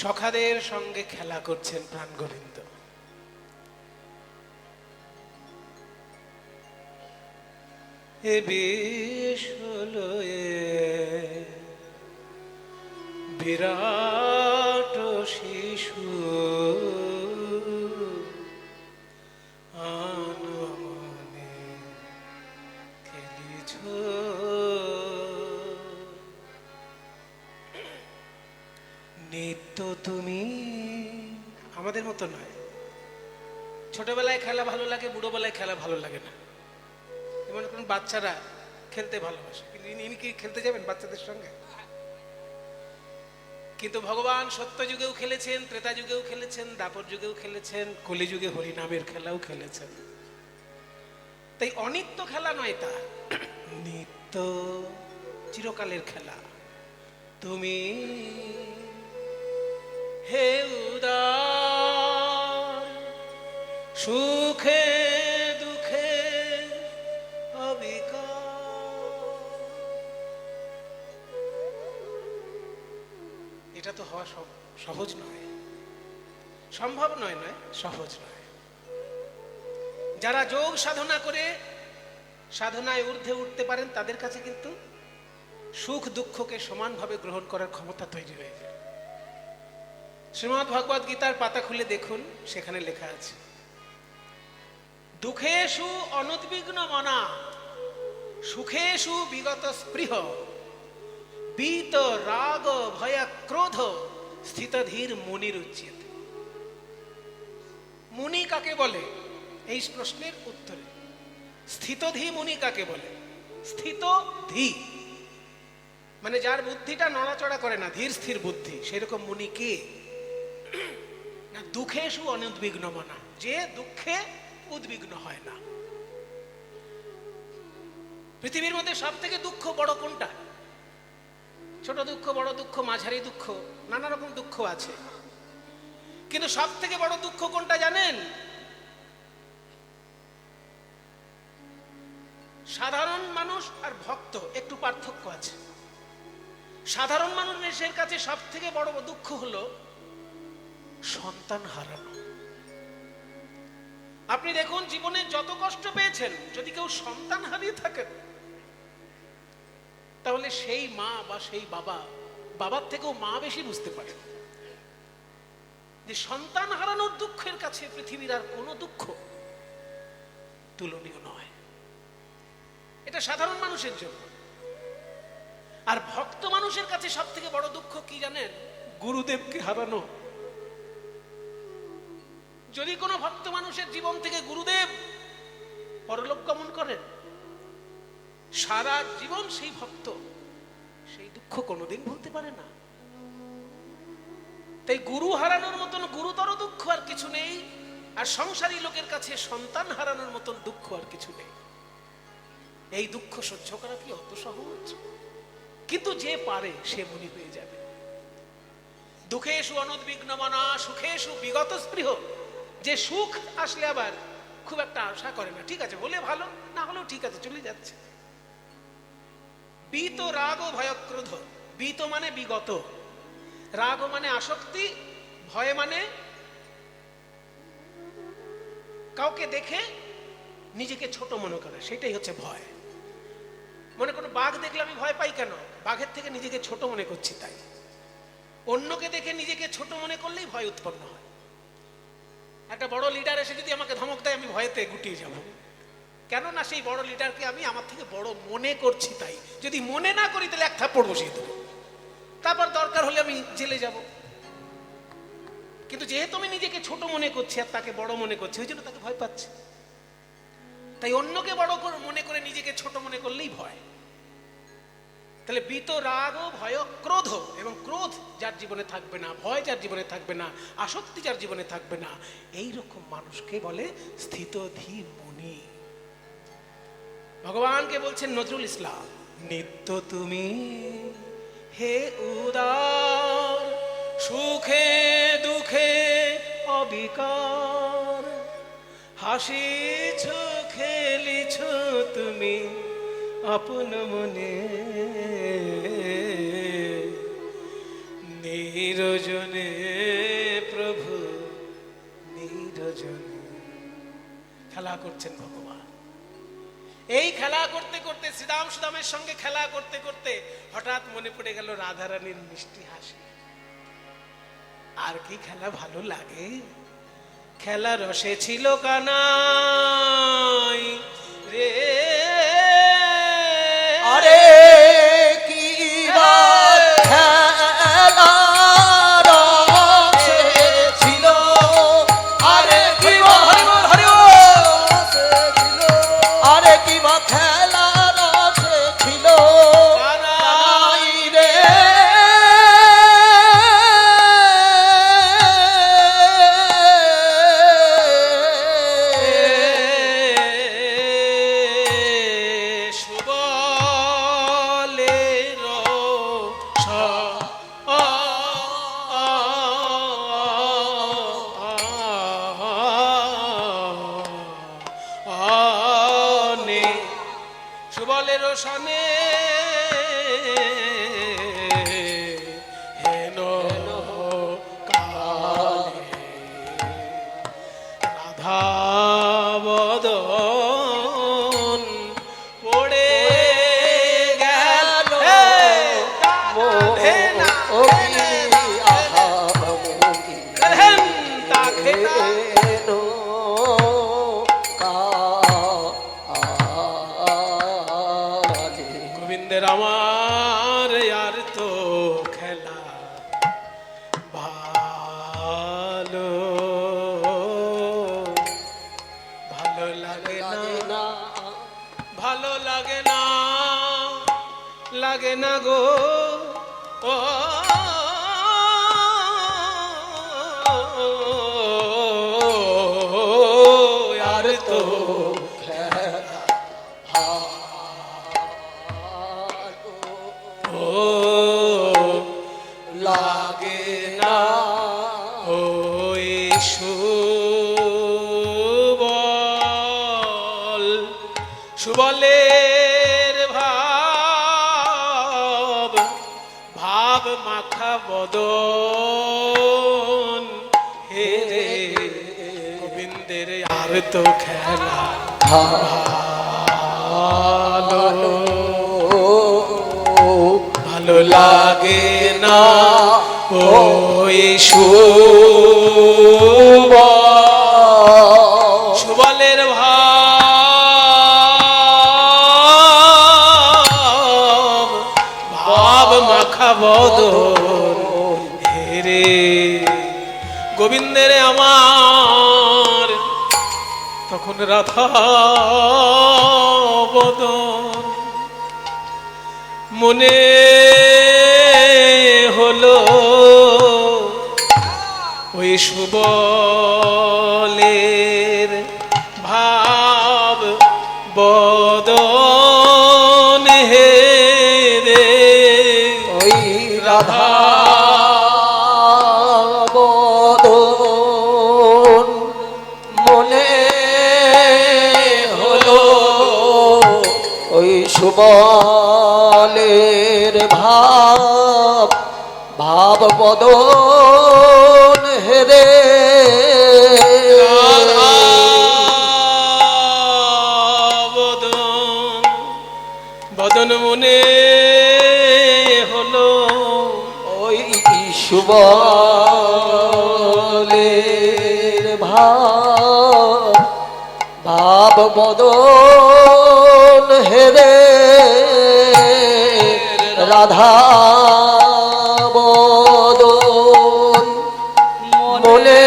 সখাদের সঙ্গে খেলা করছেন প্রাণ গোবিন্দ। এ বেশ হলো বিরাট শিশু আনমনে খেলিছ নিত্য তুমি। আমাদের মতো নয়, ছোটবেলায় খেলা ভালো লাগে, বুড়োবেলায় খেলা ভালো লাগে না। মনে করুন বাচ্চারা খেলতে ভালোবাসে, কিন্তু ইনি কি খেলতে যাবেন বাচ্চাদের সঙ্গে? কিন্তু ভগবান সত্য যুগেও খেলেছেন, ত্রেতা যুগেও খেলেছেন, দাপর যুগেও খেলেছেন, কলি যুগে হরিনামের খেলাও খেলেছেন। তাই অনিত্য খেলা নয়, তা নিত্য চিরকালের খেলা। তুমি হে উদার সুখে দুঃখে অবিকার। এটা তো হওয়া সহজ নয়, সম্ভব নয়, সহজ নয়। যারা যোগ সাধনা করে সাধনায় ঊর্ধ্বে উঠতে পারেন তাদের কাছে কিন্তু সুখ দুঃখকে সমানভাবে গ্রহণ করার ক্ষমতা তৈরি হয়ে যায়। শ্রীমদ্ ভগবদ গীতার পাতা খুলে দেখুন, সেখানে লেখা আছে দুঃখেষু অনুদ্বিগ্ন মনা সুখেষু বিগত স্পৃহ বীত রাগ ভয় ক্রোধ স্থিতধীর মুনির উচ্যতে। মুনি কাকে বলে? এই প্রশ্নের উত্তরে স্থিতধী মুনি কাকে বলে? স্থিত ধী মানে যার বুদ্ধিটা নড়াচড়া করে না, ধীর স্থির বুদ্ধি, সেরকম মুনি কে? না দুঃখেষু অনুদ্বিগ্ন মনা, যে দুঃখে উদ্বিগ্ন হয় না। পৃথিবীর মধ্যে সব থেকে দুঃখ বড় কোনটা? ছোট দুঃখ, বড় দুঃখ, মাঝারি দুঃখ, নানা রকম দুঃখ আছে, কিন্তু সব থেকে বড় দুঃখ কোনটা জানেন? সাধারণ মানুষ আর ভক্ত একটু পার্থক্য আছে। সাধারণ মানুষের কাছে সব থেকে বড় দুঃখ হলো সন্তান হারানো। আপনি দেখুন জীবনে যত কষ্ট পেয়েছেন, যদি কেউ সন্তান হারিয়ে থাকেন, তাহলে সেই মা বা সেই বাবার থেকেও মা বেশি বুঝতে পারে যে সন্তান হারানোর দুঃখের কাছে পৃথিবীর আর কোনো দুঃখ তুলনীয় নয়। এটা সাধারণ মানুষের জন্য। আর ভক্ত মানুষের কাছে সব থেকে বড় দুঃখ কি জানেন? গুরুদেবকে হারানো। যদি কোনো ভক্ত মানুষের জীবন থেকে গুরুদেব পরলোক গমন করেন, সারা জীবন সেই ভক্ত সেই দুঃখ কোনোদিন ভুলতে পারে না। তাই গুরু হারানোর মতন গুরুতর দুঃখ আর কিছু নেই, আর সংসারী লোকের কাছে সন্তান হারানোর মতন দুঃখ আর কিছু নেই। এই দুঃখ সহ্য করা কি অত সহজ? কিন্তু যে পারে সে মুনি হয়ে যাবে। দুঃখেষু অনুদ্বিগ্ন মনা সুখেষু বিগত স্পৃহ। যে সুখ আসলে আবার খুব একটা আশা করে না, ঠিক আছে হলে ভালো, না হলেও ঠিক আছে চলে যাচ্ছে। বীত রাগ ও ভয়ক্রোধ। বীত মানে বিগত, রাগ মানে আসক্তি, ভয় মানে কাউকে দেখে নিজেকে ছোট মনে করে, সেটাই হচ্ছে ভয়। মনে কোনো বাঘ দেখলে আমি ভয় পাই কেন? বাঘের থেকে নিজেকে ছোট মনে করছি তাই। অন্যকে দেখে নিজেকে ছোট মনে করলেই ভয় উৎপন্ন হয়। একটা বড় লিডার এসে যদি আমাকে ধমক দেয়, আমি ভয়েতে গুটিয়ে যাব। কেননা সেই বড় লিডারকে আমি আমার থেকে বড় মনে করছি তাই। যদি মনে না করি তাহলে এক থাপ্পড় বসিয়ে দেবো, তারপর দরকার হলে আমি জেলে যাব। কিন্তু যেহেতু আমি নিজেকে ছোট মনে করছি আর তাকে বড় মনে করছি, ওই জন্য তাকে ভয় পাচ্ছি। তাই অন্যকে বড় মনে করে নিজেকে ছোট মনে করলেই ভয়। তাহলে বীত রাগ ও ভয় ক্রোধ, এবং ক্রোধ যার জীবনে থাকবে না, ভয় যার জীবনে থাকবে না, আসক্তি যার জীবনে থাকবে না, এই রকম মানুষকে বলে স্থিতধী মুনি। ভগবানকে বলছেন নজরুল ইসলাম, নিত্য তুমি হে উদার, সুখে দুঃখে অবিকার, হাসিছ খেলিছ তুমি আপন মনে, নিরজনে প্রভু নিরজনে। খেলা করছেন ভগবান। এই খেলা করতে করতে, শ্রীরাম সুদামের সঙ্গে খেলা করতে করতে হঠাৎ মনে পড়ে গেল রাধারানীর মিষ্টি হাসি। আর কি খেলা ভালো লাগে? খেলা রসে ছিল কানাই রে, আরে কি খেলা রসে ছিল, আরে কি আরে কি খেলা রসে ছিল কানাই রে। সুবলের সনে হেন কালে রাধা বদন পড়ে গেল গোবিন্দের আমার আর তো খেলা ভালো ভালো লাগে না, ভালো লাগে না, লাগে না গো ও আর তো ও লাগে না। ওই সুবল, সুবলের ভাব, ভাব মাখা বদন হে রে গোবিন্দের আর তো খেলা ভালো ভালো লাগে না ওই সুবলের ভাব মাখা বদন হেরে গোবিন্দের আমার তখন রাধা বদন মনে হলো ওই সুবলের ভাব বদন হে রে ওই রাধা বদন মনে হলো ওই সুবলের ভাব বদন হেরে বদন মনে হলো ওই সুবলের ভাব বদন হেরে রাধা বদন মনে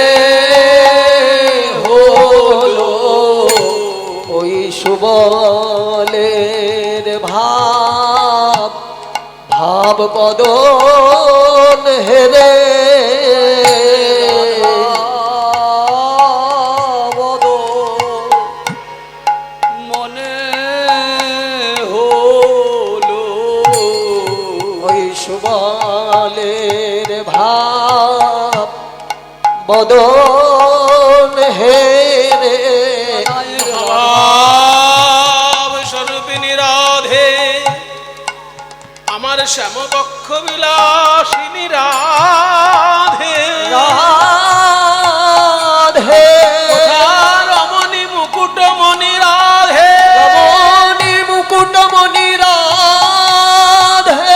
হলো ওই সুবলের ভাব বদন হেরে মনে হলো ওই সুবলের ভাব বদন হেরে স্বরূপিণী রাধে আমার শ্যামবক্ষ বিলাসিনী রাধে রাধে রমণী মুকুটমণি রাধে রমণী মুকুটমণি রাধে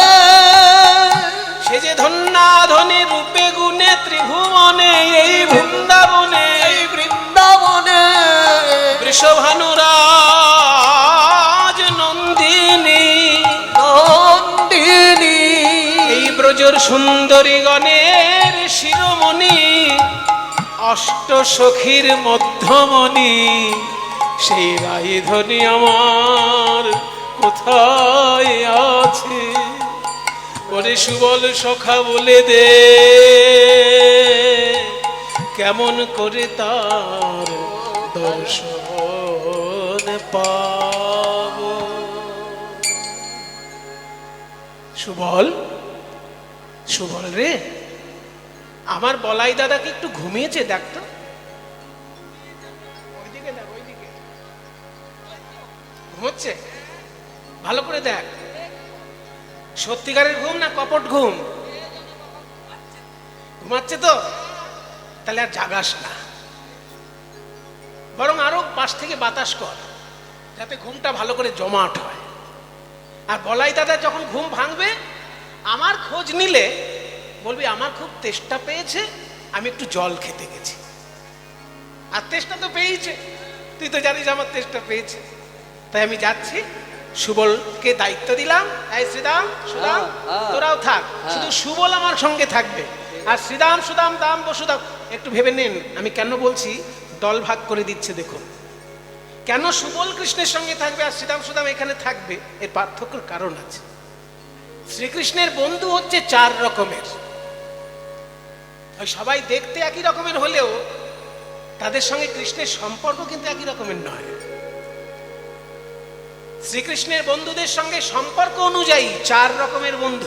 সে যে ধন্যাধনী রূপে গুণে ত্রিভুবনে এই বৃন্দাবনে বৃন্দাবনে বৃষভানুরাজ নন্দিনী নন্দিনী এই ব্রজর সুন্দরী গণের শিরোমণি অষ্ট সখীর মধ্যমণি সেই রায়ধনী আমার কোথায় আছে ওরে সুবল সখা বলে দে কেমন করে তার দর্শন পাব সুবল সুবল রে আমার বলাই দাদাকে একটু ঘুমিয়েছে দেখ তো ওইদিকে দেখ ওইদিকে ঘুমোচ্ছে ভালো করে দেখ সত্যিকারের ঘুম না কপট ঘুম ঘুমাচ্ছে তো তাহলে আর জাগাস না বরং আরো পাশ থেকে বাতাস কর যাতে ঘুমটা ভালো করে জমাট হয় আর বলাই দাদা যখন ঘুম ভাঙবে আমার খোঁজ নিলে বলবি আমার খুব তেষ্টা পেয়েছে আমি একটু জল খেতে গেছি আর তেষ্টা তো পেয়েছে তুই তো জানিস আমার তেষ্টা পেয়েছে তাই আমি যাচ্ছি সুবলকে দায়িত্ব দিলাম এই শ্রীদাম সুদাম তোরাও থাক শুধু সুবল আমার সঙ্গে থাকবে আর শ্রীদাম সুদাম দাম বসুদাম একটু ভেবে নেন আমি কেন বলছি দল ভাগ করে দিচ্ছে দেখুন কেন সুবল কৃষ্ণের সঙ্গে থাকবে আর শ্রীদাম সুদাম এখানে থাকবে এর পার্থক্যের কারণ আছে শ্রীকৃষ্ণের বন্ধু হচ্ছে 4 রকমের ওই সবাই দেখতে একই রকমের হলেও তাদের সঙ্গে কৃষ্ণের সম্পর্ক কিন্তু একই রকমের নয় শ্রীকৃষ্ণের বন্ধুদের সঙ্গে সম্পর্ক অনুযায়ী 4 রকমের বন্ধু